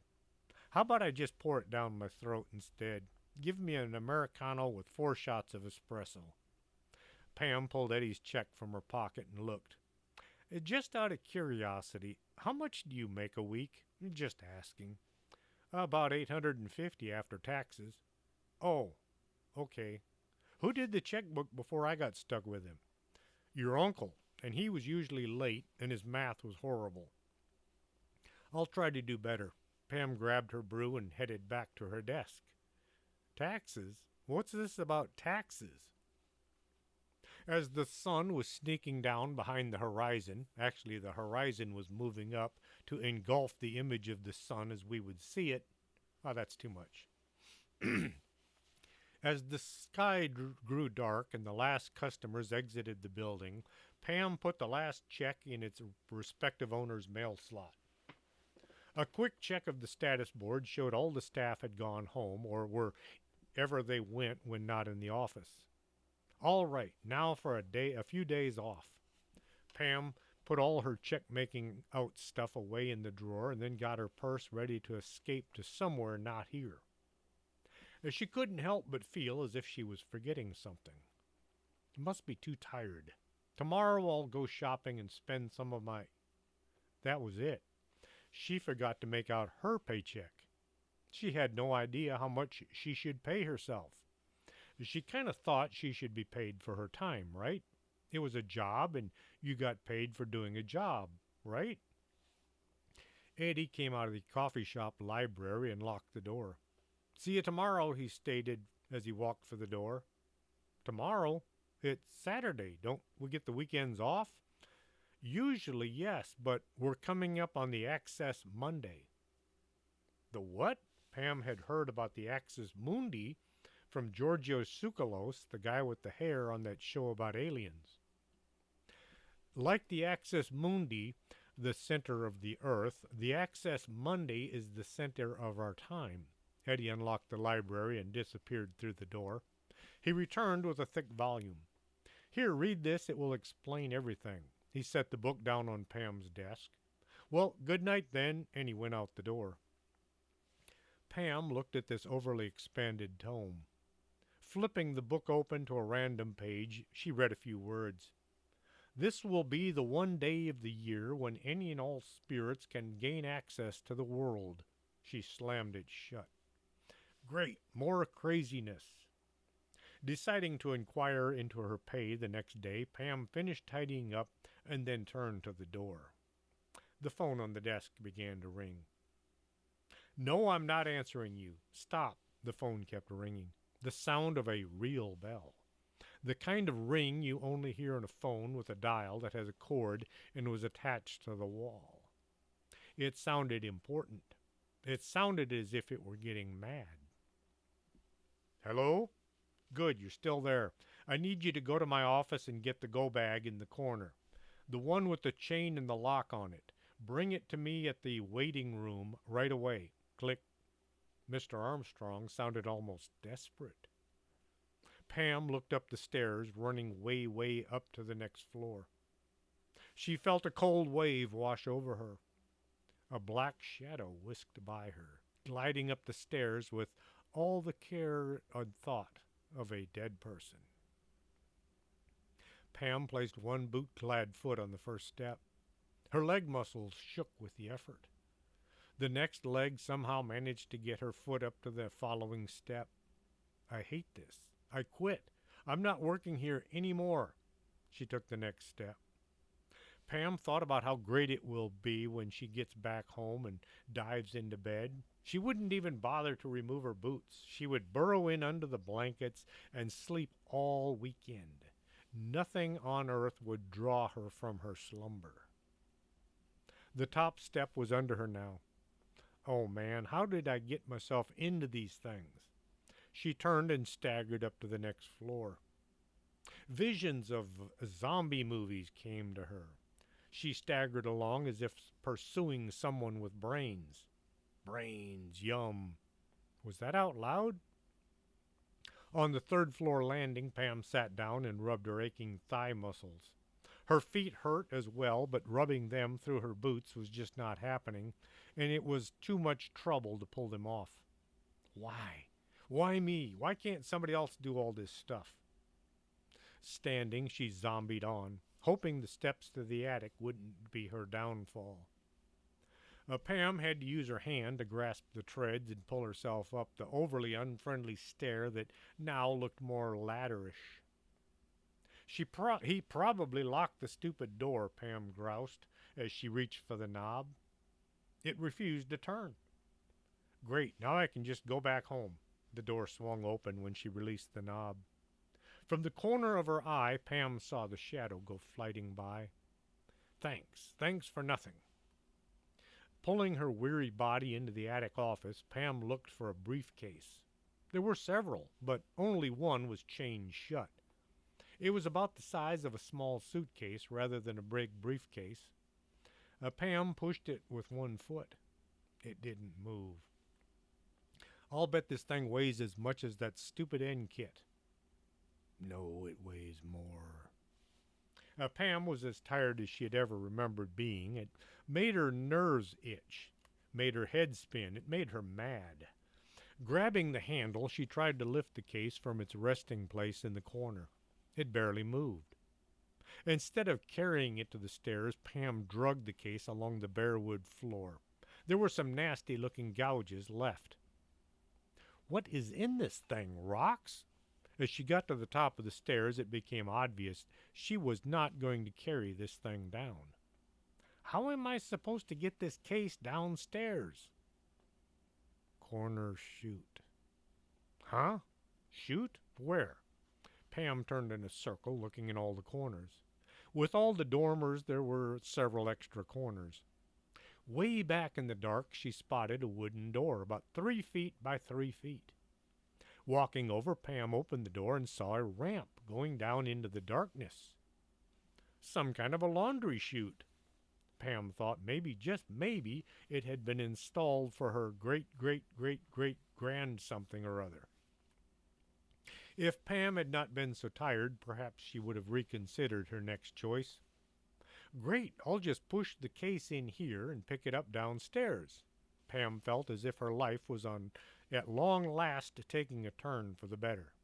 How about I just pour it down my throat instead? Give me an Americano with 4 shots of espresso. Pam pulled Eddie's check from her pocket and looked. Just out of curiosity, how much do you make a week? Just asking. About 850 after taxes. Oh, okay. Who did the checkbook before I got stuck with him? Your uncle, and he was usually late, and his math was horrible. I'll try to do better. Pam grabbed her brew and headed back to her desk. Taxes? What's this about taxes? As the sun was sneaking down behind the horizon, actually the horizon was moving up to engulf the image of the sun as we would see it. Oh, that's too much. As the sky grew dark and the last customers exited the building, Pam put the last check in its respective owner's mail slot. A quick check of the status board showed all the staff had gone home or wherever they went when not in the office. All right, now for a few days off. Pam put all her check-making out stuff away in the drawer and then got her purse ready to escape to somewhere not here. She couldn't help but feel as if she was forgetting something. Must be too tired. Tomorrow I'll go shopping and spend some of my... That was it. She forgot to make out her paycheck. She had no idea how much she should pay herself. She kind of thought she should be paid for her time, right? It was a job, and you got paid for doing a job, right? Eddie came out of the coffee shop library and locked the door. See you tomorrow, he stated as he walked for the door. Tomorrow? It's Saturday. Don't we get the weekends off? Usually, yes, but we're coming up on the Access Monday. The what? Pam had heard about the Axis Mundi from Giorgio Tsoukalos, the guy with the hair on that show about aliens. Like the Axis Mundi, the center of the Earth, the Access Monday is the center of our time. Eddie unlocked the library and disappeared through the door. He returned with a thick volume. Here, read this. It will explain everything. He set the book down on Pam's desk. Well, good night then, and he went out the door. Pam looked at this overly expanded tome. Flipping the book open to a random page, she read a few words. This will be the one day of the year when any and all spirits can gain access to the world. She slammed it shut. Great, more craziness. Deciding to inquire into her pay the next day, Pam finished tidying up and then turned to the door. The phone on the desk began to ring. No, I'm not answering you. Stop. The phone kept ringing. The sound of a real bell. The kind of ring you only hear on a phone with a dial that has a cord and was attached to the wall. It sounded important. It sounded as if it were getting mad. Hello? Good, you're still there. I need you to go to my office and get the go bag in the corner. The one with the chain and the lock on it. Bring it to me at the waiting room right away. Click. Mr. Armstrong sounded almost desperate. Pam looked up the stairs, running way up to the next floor. She felt a cold wave wash over her. A black shadow whisked by her, gliding up the stairs with all the care and thought of a dead person. Pam placed one boot-clad foot on the first step. Her leg muscles shook with the effort. The next leg somehow managed to get her foot up to the following step. I hate this. I quit. I'm not working here anymore. She took the next step. Pam thought about how great it will be when she gets back home and dives into bed. She wouldn't even bother to remove her boots. She would burrow in under the blankets and sleep all weekend. Nothing on earth would draw her from her slumber. The top step was under her now. Oh man, how did I get myself into these things? She turned and staggered up to the next floor. Visions of zombie movies came to her. She staggered along as if pursuing someone with brains. Brains, yum. Was that out loud? On the third floor landing, Pam sat down and rubbed her aching thigh muscles. Her feet hurt as well, but rubbing them through her boots was just not happening, and it was too much trouble to pull them off. Why? Why me? Why can't somebody else do all this stuff? Standing, she zombied on, hoping the steps to the attic wouldn't be her downfall. Pam had to use her hand to grasp the treads and pull herself up the overly unfriendly stair that now looked more ladderish. He probably locked the stupid door, Pam groused as she reached for the knob. It refused to turn. Great, now I can just go back home. The door swung open when she released the knob. From the corner of her eye, Pam saw the shadow go flighting by. Thanks for nothing. Pulling her weary body into the attic office, Pam looked for a briefcase. There were several, but only one was chained shut. It was about the size of a small suitcase rather than a big briefcase. Pam pushed it with one foot. It didn't move. I'll bet this thing weighs as much as that stupid end kit. No, it weighs more. Pam was as tired as she had ever remembered being. It made her nerves itch, made her head spin. It made her mad. Grabbing the handle, she tried to lift the case from its resting place in the corner. It barely moved. Instead of carrying it to the stairs, Pam dragged the case along the bare wood floor. There were some nasty-looking gouges left. What is in this thing? Rocks? As she got to the top of the stairs, it became obvious she was not going to carry this thing down. How am I supposed to get this case downstairs? Corner chute. Huh? Chute? Where? Pam turned in a circle, looking in all the corners. With all the dormers, there were several extra corners. Way back in the dark, she spotted a wooden door about 3 feet by 3 feet. Walking over, Pam opened the door and saw a ramp going down into the darkness. Some kind of a laundry chute. Pam thought maybe, just maybe, it had been installed for her great grand something or other. If Pam had not been so tired, perhaps she would have reconsidered her next choice. Great, I'll just push the case in here and pick it up downstairs. Pam felt as if her life was at long last taking a turn for the better.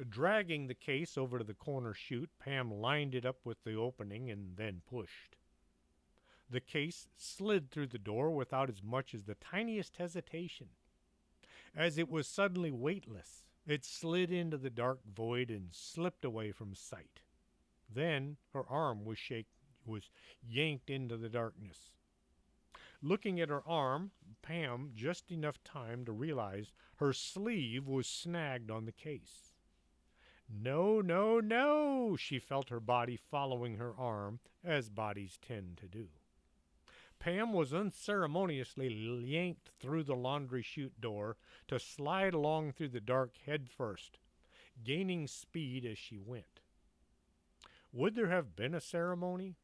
Dragging the case over to the corner chute, Pam lined it up with the opening and then pushed. The case slid through the door without as much as the tiniest hesitation. As it was suddenly weightless, it slid into the dark void and slipped away from sight. Then her arm was yanked into the darkness. Looking at her arm, Pam just enough time to realize her sleeve was snagged on the case. No, no, no! She felt her body following her arm, as bodies tend to do. Pam was unceremoniously yanked through the laundry chute door to slide along through the dark head first, gaining speed as she went. Would there have been a ceremony?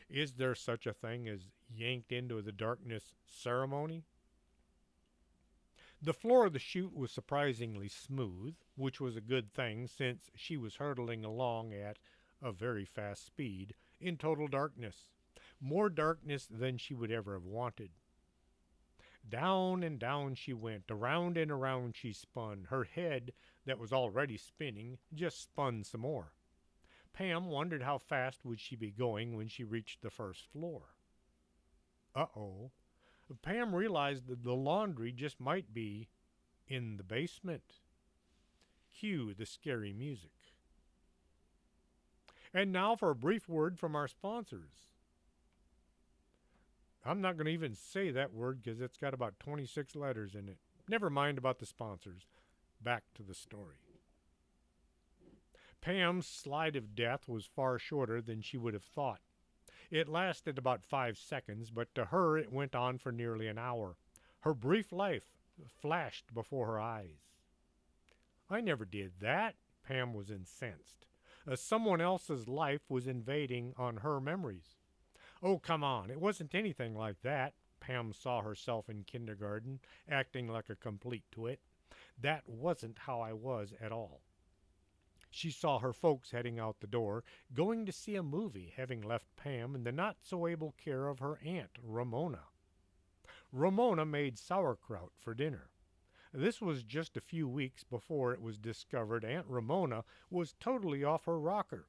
Is there such a thing as yanked into the darkness ceremony? The floor of the chute was surprisingly smooth, which was a good thing since she was hurtling along at a very fast speed in total darkness. More darkness than she would ever have wanted. Down and down she went, around and around she spun. Her head, that was already spinning, just spun some more. Pam wondered how fast would she be going when she reached the first floor. Uh-oh. Pam realized that the laundry just might be in the basement. Cue the scary music. And now for a brief word from our sponsors. I'm not going to even say that word because it's got about 26 letters in it. Never mind about the sponsors. Back to the story. Pam's slide of death was far shorter than she would have thought. It lasted about 5 seconds, but to her it went on for nearly an hour. Her brief life flashed before her eyes. I never did that. Pam was incensed. Someone else's life was invading on her memories. Oh, come on, it wasn't anything like that. Pam saw herself in kindergarten, acting like a complete twit. That wasn't how I was at all. She saw her folks heading out the door, going to see a movie, having left Pam in the not-so-able care of her aunt, Ramona. Ramona made sauerkraut for dinner. This was just a few weeks before it was discovered Aunt Ramona was totally off her rocker.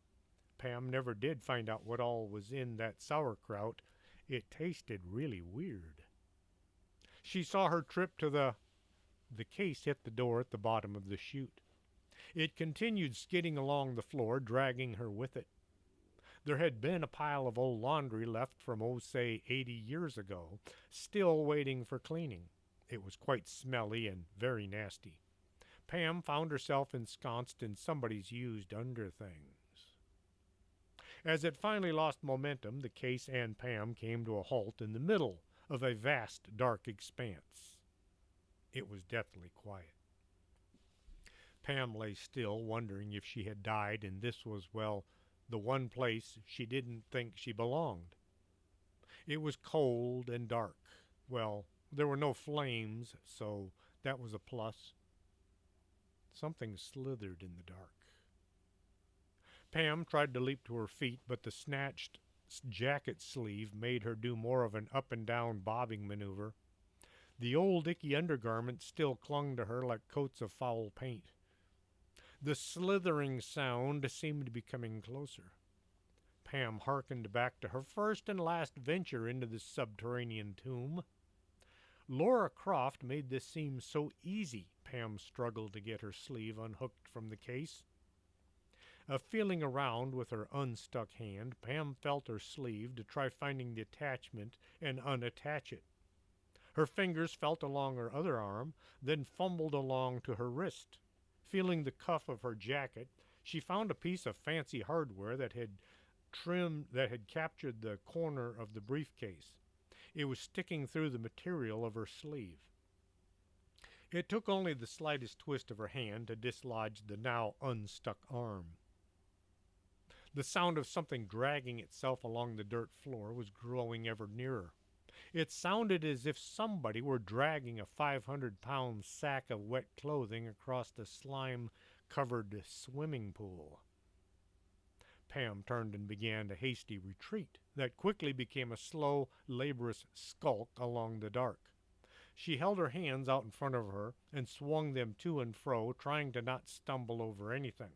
Pam never did find out what all was in that sauerkraut. It tasted really weird. She saw her trip to the case hit the door at the bottom of the chute. It continued skidding along the floor, dragging her with it. There had been a pile of old laundry left from, say, 80 years ago, still waiting for cleaning. It was quite smelly and very nasty. Pam found herself ensconced in somebody's used underthings. As it finally lost momentum, the case and Pam came to a halt in the middle of a vast, dark expanse. It was deathly quiet. Pam lay still, wondering if she had died, and this was, well, the one place she didn't think she belonged. It was cold and dark. Well, there were no flames, so that was a plus. Something slithered in the dark. Pam tried to leap to her feet, but the snatched jacket sleeve made her do more of an up-and-down bobbing maneuver. The old icky undergarments still clung to her like coats of foul paint. The slithering sound seemed to be coming closer. Pam hearkened back to her first and last venture into the subterranean tomb. Laura Croft made this seem so easy. Pam struggled to get her sleeve unhooked from the case. Feeling around with her unstuck hand, Pam felt her sleeve to try finding the attachment and unattach it. Her fingers felt along her other arm, then fumbled along to her wrist. Feeling the cuff of her jacket, she found a piece of fancy hardware that had captured the corner of the briefcase. It was sticking through the material of her sleeve. It took only the slightest twist of her hand to dislodge the now unstuck arm. The sound of something dragging itself along the dirt floor was growing ever nearer. It sounded as if somebody were dragging a 500-pound sack of wet clothing across the slime-covered swimming pool. Pam turned and began a hasty retreat that quickly became a slow, laborious skulk along the dark. She held her hands out in front of her and swung them to and fro, trying to not stumble over anything.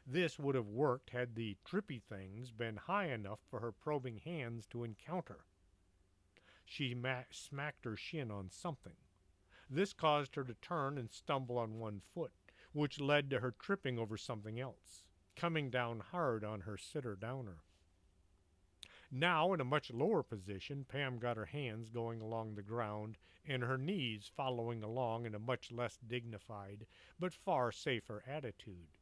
This would have worked had the trippy things been high enough for her probing hands to encounter. She smacked her shin on something. This caused her to turn and stumble on one foot, which led to her tripping over something else, coming down hard on her sitter-downer. Now, in a much lower position, Pam got her hands going along the ground and her knees following along in a much less dignified but far safer attitude.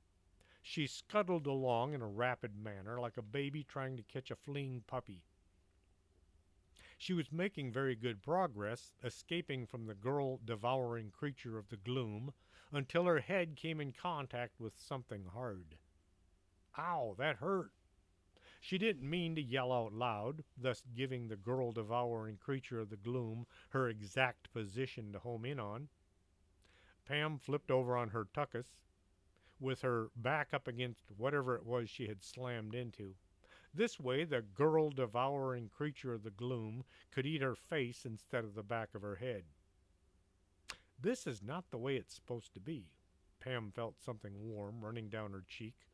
She scuttled along in a rapid manner like a baby trying to catch a fleeing puppy. She was making very good progress, escaping from the girl-devouring creature of the gloom, until her head came in contact with something hard. Ow, that hurt! She didn't mean to yell out loud, thus giving the girl-devouring creature of the gloom her exact position to home in on. Pam flipped over on her tuckus, with her back up against whatever it was she had slammed into. This way, the girl-devouring creature of the gloom could eat her face instead of the back of her head. This is not the way it's supposed to be. Pam felt something warm running down her cheek,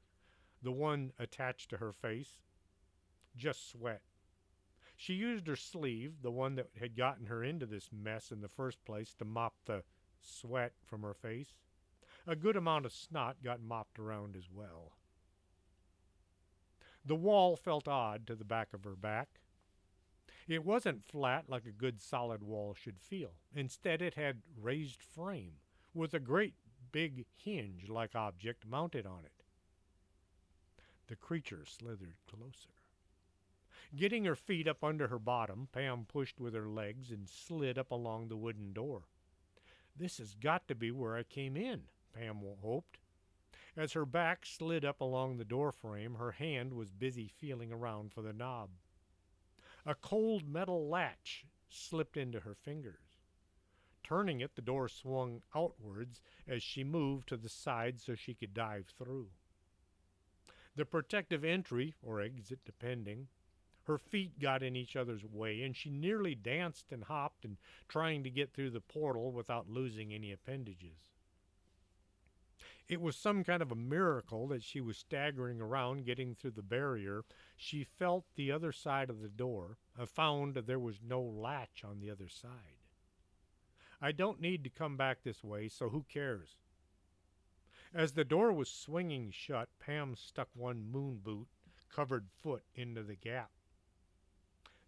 the one attached to her face. Just sweat. She used her sleeve, the one that had gotten her into this mess in the first place, to mop the sweat from her face. A good amount of snot got mopped around as well. The wall felt odd to the back of her back. It wasn't flat like a good solid wall should feel. Instead, it had raised frame, with a great big hinge-like object mounted on it. The creature slithered closer. Getting her feet up under her bottom, Pam pushed with her legs and slid up along the wooden door. This has got to be where I came in, Pam hoped. As her back slid up along the door frame, her hand was busy feeling around for the knob. A cold metal latch slipped into her fingers. Turning it, the door swung outwards as she moved to the side so she could dive through. The protective entry, or exit depending, her feet got in each other's way, and she nearly danced and hopped and trying to get through the portal without losing any appendages. It was some kind of a miracle that she was staggering around getting through the barrier. She felt the other side of the door, found there was no latch on the other side. I don't need to come back this way, so who cares? As the door was swinging shut, Pam stuck one moon boot-covered foot into the gap.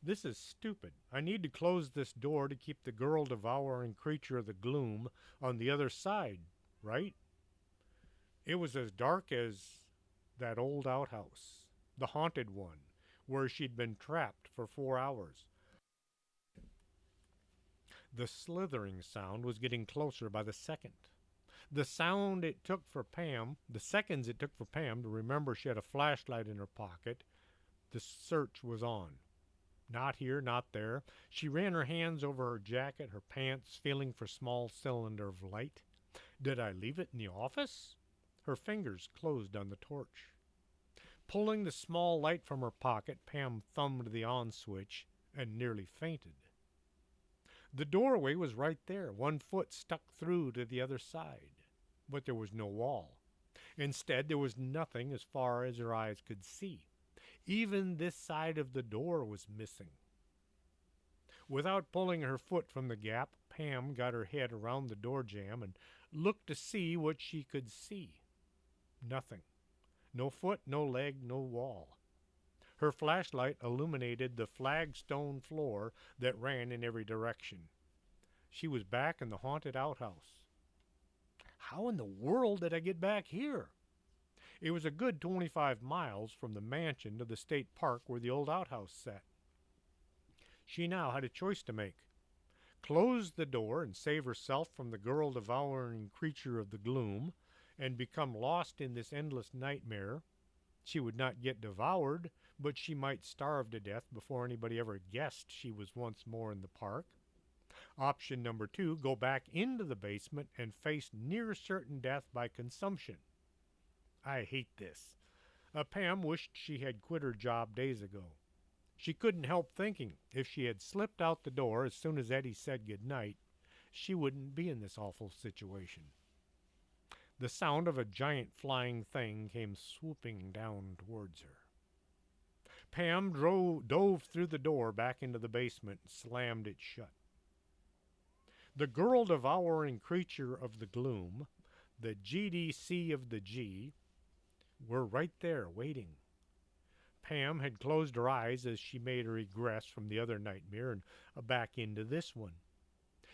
This is stupid. I need to close this door to keep the girl-devouring creature of the gloom on the other side, right? It was as dark as that old outhouse, the haunted one, where she'd been trapped for 4 hours. The slithering sound was getting closer by the second. The seconds it took for Pam to remember she had a flashlight in her pocket, the search was on. Not here, not there. She ran her hands over her jacket, her pants, feeling for small cylinder of light. Did I leave it in the office? Her fingers closed on the torch. Pulling the small light from her pocket, Pam thumbed the on switch and nearly fainted. The doorway was right there, one foot stuck through to the other side. But there was no wall. Instead, there was nothing as far as her eyes could see. Even this side of the door was missing. Without pulling her foot from the gap, Pam got her head around the door jamb and looked to see what she could see. Nothing. No foot, no leg, no wall. Her flashlight illuminated the flagstone floor that ran in every direction. She was back in the haunted outhouse. How in the world did I get back here? It was a good 25 miles from the mansion to the state park where the old outhouse sat. She now had a choice to make: close the door and save herself from the girl devouring creature of the gloom, and become lost in this endless nightmare. She would not get devoured, but she might starve to death before anybody ever guessed she was once more in the park. Option number two: go back into the basement and face near certain death by consumption. I hate this. Pam wished she had quit her job days ago. She couldn't help thinking if she had slipped out the door as soon as Eddie said good night, she wouldn't be in this awful situation. The sound of a giant flying thing came swooping down towards her. Pam dove through the door back into the basement and slammed it shut. The girl devouring creature of the gloom, the GDC of the G, were right there waiting. Pam had closed her eyes as she made her egress from the other nightmare and back into this one.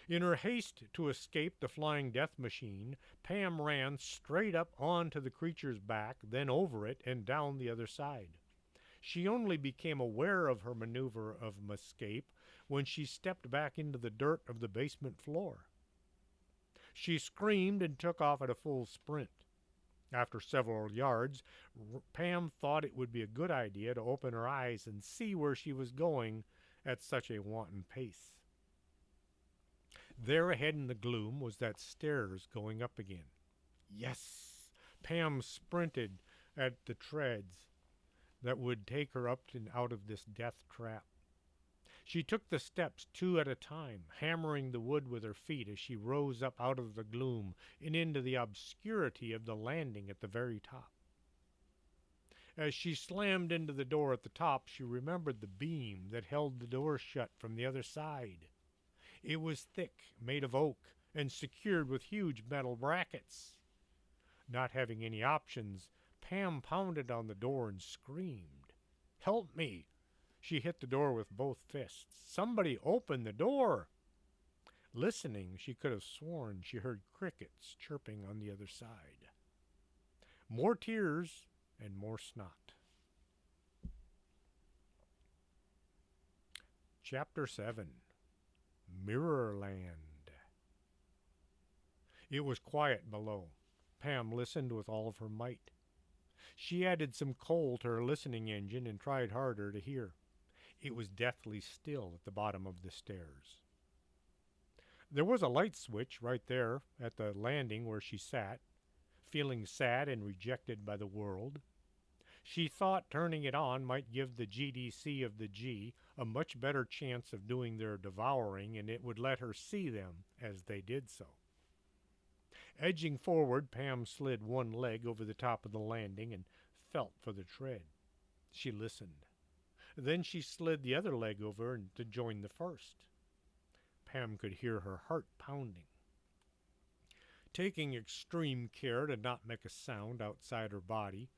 In her haste to escape the flying death machine, Pam ran straight up onto the creature's back, then over it and down the other side. She only became aware of her maneuver of escape when she stepped back into the dirt of the basement floor. She screamed and took off at a full sprint. After several yards, Pam thought it would be a good idea to open her eyes and see where she was going at such a wanton pace. There ahead in the gloom was that stairs going up again. Yes! Pam sprinted at the treads that would take her up and out of this death trap. She took the steps 2 at a time, hammering the wood with her feet as she rose up out of the gloom and into the obscurity of the landing at the very top. As she slammed into the door at the top, she remembered the beam that held the door shut from the other side. It was thick, made of oak, and secured with huge metal brackets. Not having any options, Pam pounded on the door and screamed. "Help me!" She hit the door with both fists. "Somebody open the door!" Listening, she could have sworn she heard crickets chirping on the other side. More tears and more snot. Chapter 7. Mirrorland. It was quiet below. Pam listened with all of her might. She added some coal to her listening engine and tried harder to hear. It was deathly still at the bottom of the stairs. There was a light switch right there at the landing where she sat, feeling sad and rejected by the world. She thought turning it on might give the GDC of the G a much better chance of doing their devouring, and it would let her see them as they did so. Edging forward, Pam slid one leg over the top of the landing and felt for the tread. She listened. Then she slid the other leg over to join the first. Pam could hear her heart pounding. Taking extreme care to not make a sound outside her body,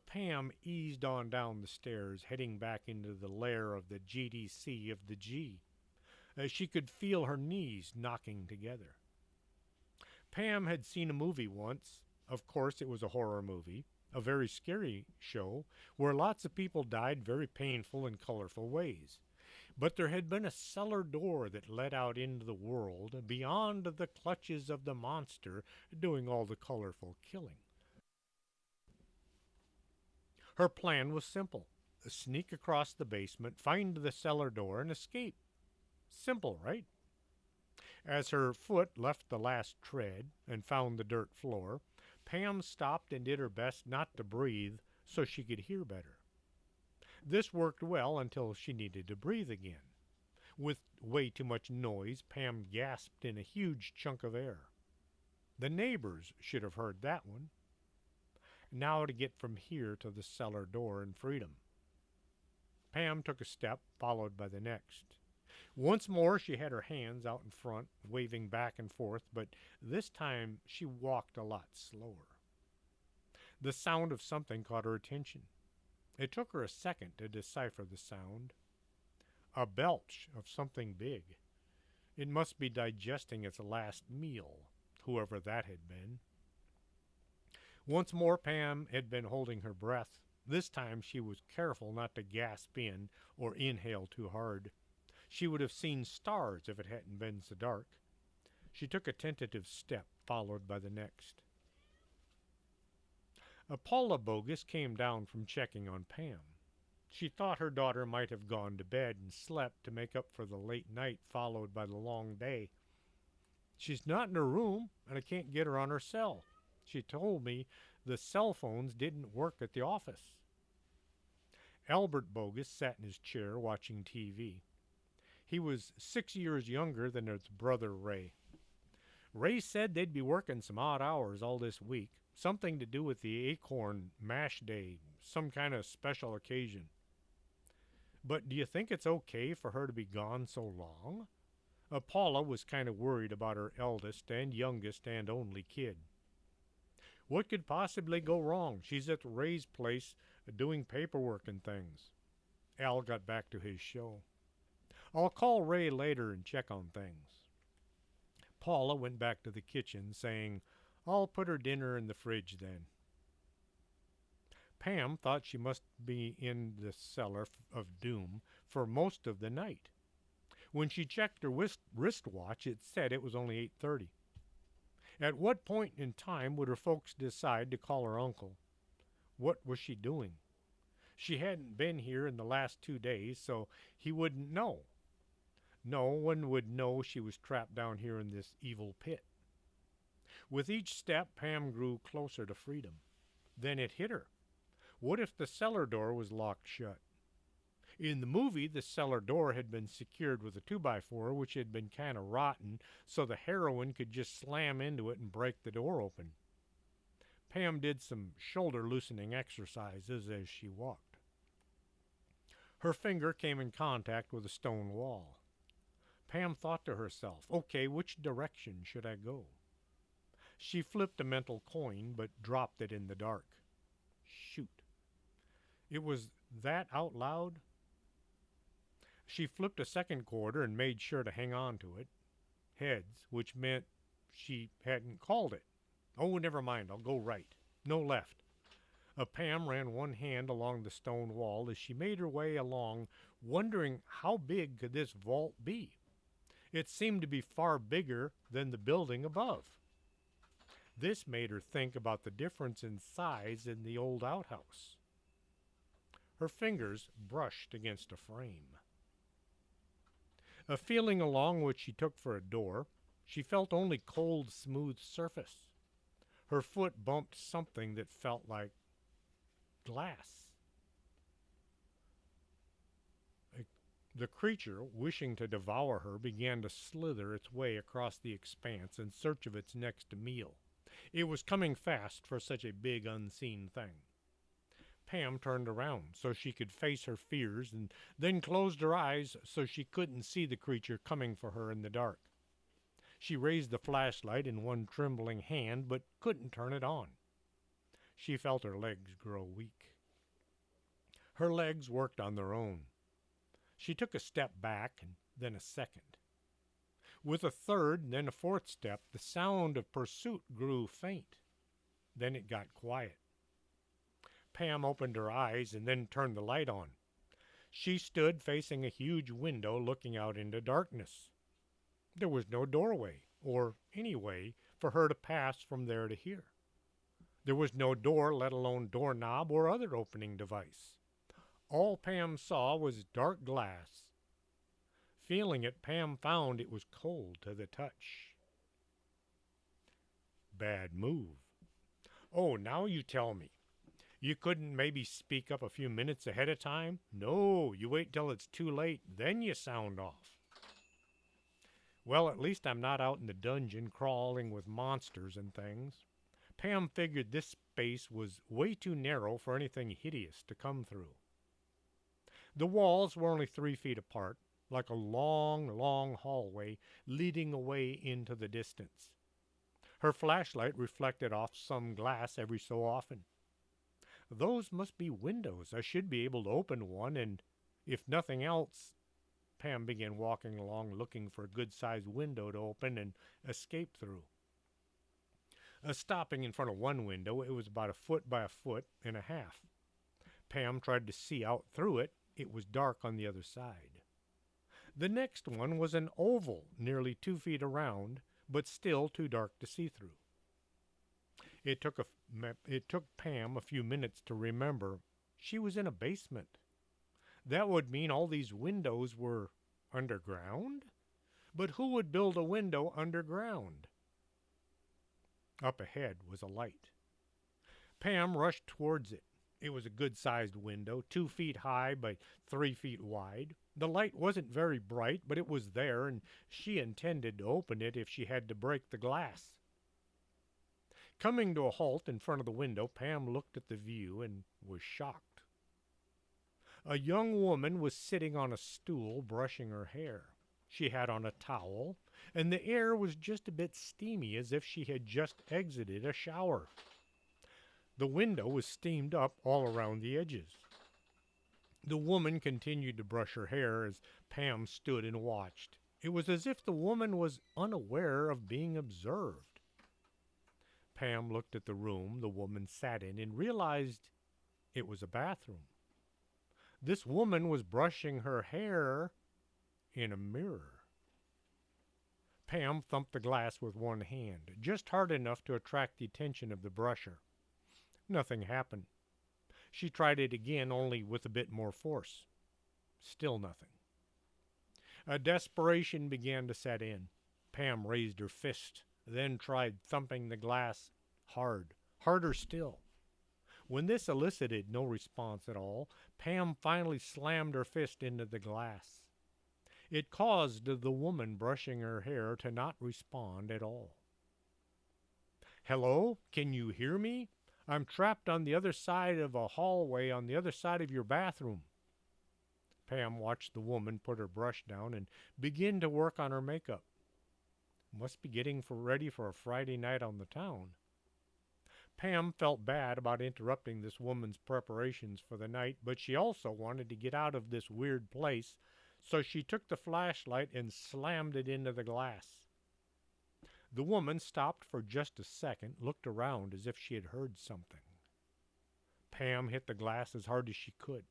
Pam eased on down the stairs, heading back into the lair of the GDC of the G. She could feel her knees knocking together. Pam had seen a movie once. Of course, it was a horror movie, a very scary show, where lots of people died very painful and colorful ways. But there had been a cellar door that led out into the world, beyond the clutches of the monster doing all the colorful killing. Her plan was simple: sneak across the basement, find the cellar door, and escape. Simple, right? As her foot left the last tread and found the dirt floor, Pam stopped and did her best not to breathe so she could hear better. This worked well until she needed to breathe again. With way too much noise, Pam gasped in a huge chunk of air. The neighbors should have heard that one. Now to get from here to the cellar door and freedom. Pam took a step, followed by the next. Once more, she had her hands out in front, waving back and forth, but this time she walked a lot slower. The sound of something caught her attention. It took her a second to decipher the sound. A belch of something big. It must be digesting its last meal, whoever that had been. Once more, Pam had been holding her breath. This time she was careful not to gasp in or inhale too hard. She would have seen stars if it hadn't been so dark. She took a tentative step, followed by the next. Paula Bogus came down from checking on Pam. She thought her daughter might have gone to bed and slept to make up for the late night followed by the long day. She's not in her room, and I can't get her on her cell. She told me the cell phones didn't work at the office. Albert Bogus sat in his chair watching TV. He was 6 years younger than his brother Ray. Ray said they'd be working some odd hours all this week, something to do with the Acorn Mash Day, some kind of special occasion. But do you think it's okay for her to be gone so long? Paula was kind of worried about her eldest and youngest and only kid. What could possibly go wrong? She's at Ray's place doing paperwork and things. Al got back to his show. I'll call Ray later and check on things. Paula went back to the kitchen, saying, I'll put her dinner in the fridge then. Pam thought she must be in the cellar of doom for most of the night. When she checked her wristwatch, it said it was only 8:30. At what point in time would her folks decide to call her uncle? What was she doing? She hadn't been here in the last 2 days, so he wouldn't know. No one would know she was trapped down here in this evil pit. With each step, Pam grew closer to freedom. Then it hit her. What if the cellar door was locked shut? In the movie, the cellar door had been secured with a 2x4, which had been kind of rotten, so the heroine could just slam into it and break the door open. Pam did some shoulder loosening exercises as she walked. Her finger came in contact with a stone wall. Pam thought to herself, okay, which direction should I go? She flipped a mental coin, but dropped it in the dark. Shoot. It was that out loud? She flipped a second quarter and made sure to hang on to it. Heads, which meant she hadn't called it. Oh, never mind, I'll go right. No left. Pam ran one hand along the stone wall as she made her way along, wondering how big could this vault be. It seemed to be far bigger than the building above. This made her think about the difference in size in the old outhouse. Her fingers brushed against a frame. Feeling along what she took for a door, she felt only cold, smooth surface. Her foot bumped something that felt like glass. The creature, wishing to devour her, began to slither its way across the expanse in search of its next meal. It was coming fast for such a big, unseen thing. Pam turned around so she could face her fears and then closed her eyes so she couldn't see the creature coming for her in the dark. She raised the flashlight in one trembling hand but couldn't turn it on. She felt her legs grow weak. Her legs worked on their own. She took a step back and then a second. With a third and then a fourth step, the sound of pursuit grew faint. Then it got quiet. Pam opened her eyes and then turned the light on. She stood facing a huge window looking out into darkness. There was no doorway, or any way, for her to pass from there to here. There was no door, let alone doorknob or other opening device. All Pam saw was dark glass. Feeling it, Pam found it was cold to the touch. Bad move. Oh, now you tell me. You couldn't maybe speak up a few minutes ahead of time? No, you wait till it's too late, then you sound off. Well, at least I'm not out in the dungeon crawling with monsters and things. Pam figured this space was way too narrow for anything hideous to come through. The walls were only 3 feet apart. like a long, long hallway leading away into the distance. Her flashlight reflected off some glass every so often. Those must be windows. I should be able to open one, and if nothing else, Pam began walking along looking for a good sized window to open and escape through. Stopping in front of one window, it was about a foot by a foot and a half. Pam tried to see out through it. It was dark on the other side. The next one was an oval, nearly 2 feet around, but still too dark to see through. It took Pam a few minutes to remember she was in a basement. That would mean all these windows were underground? But who would build a window underground? Up ahead was a light. Pam rushed towards it. It was a good sized window, 2 feet high by 3 feet wide. The light wasn't very bright, but it was there, and she intended to open it if she had to break the glass. Coming to a halt in front of the window, Pam looked at the view and was shocked. A young woman was sitting on a stool brushing her hair. She had on a towel, and the air was just a bit steamy as if she had just exited a shower. The window was steamed up all around the edges. The woman continued to brush her hair as Pam stood and watched. It was as if the woman was unaware of being observed. Pam looked at the room the woman sat in and realized it was a bathroom. This woman was brushing her hair in a mirror. Pam thumped the glass with one hand, just hard enough to attract the attention of the brusher. Nothing happened. She tried it again, only with a bit more force. Still nothing. A desperation began to set in. Pam raised her fist, then tried thumping the glass hard, harder still. When this elicited no response at all, Pam finally slammed her fist into the glass. It caused the woman brushing her hair to not respond at all. "Hello? Can you hear me? I'm trapped on the other side of a hallway on the other side of your bathroom." Pam watched the woman put her brush down and begin to work on her makeup. Must be getting ready for a Friday night on the town. Pam felt bad about interrupting this woman's preparations for the night, but she also wanted to get out of this weird place, so she took the flashlight and slammed it into the glass. The woman stopped for just a second, looked around as if she had heard something. Pam hit the glass as hard as she could.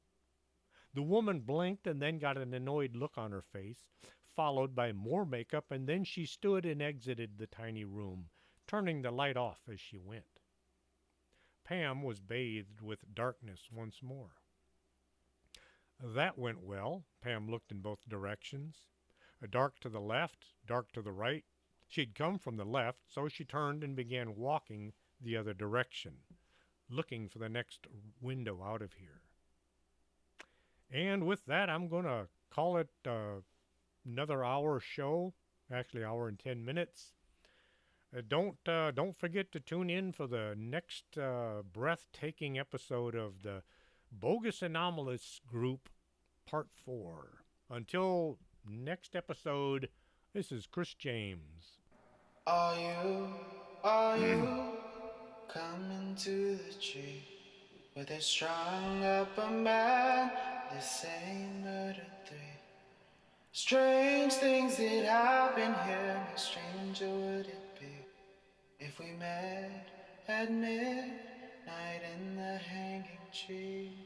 The woman blinked and then got an annoyed look on her face, followed by more makeup, and then she stood and exited the tiny room, turning the light off as she went. Pam was bathed with darkness once more. That went well. Pam looked in both directions. Dark to the left, dark to the right. She'd come from the left, so she turned and began walking the other direction, looking for the next window out of here. And with that, I'm going to call it another hour show, actually hour and 10 minutes. Don't forget to tune in for the next breathtaking episode of the Bogus Anomalous Group Part 4. Until next episode, this is Chris James. Are you coming to the tree where they strung up a man? They say murder three. Strange things that happen here. How stranger would it be if we met at midnight in the hanging tree?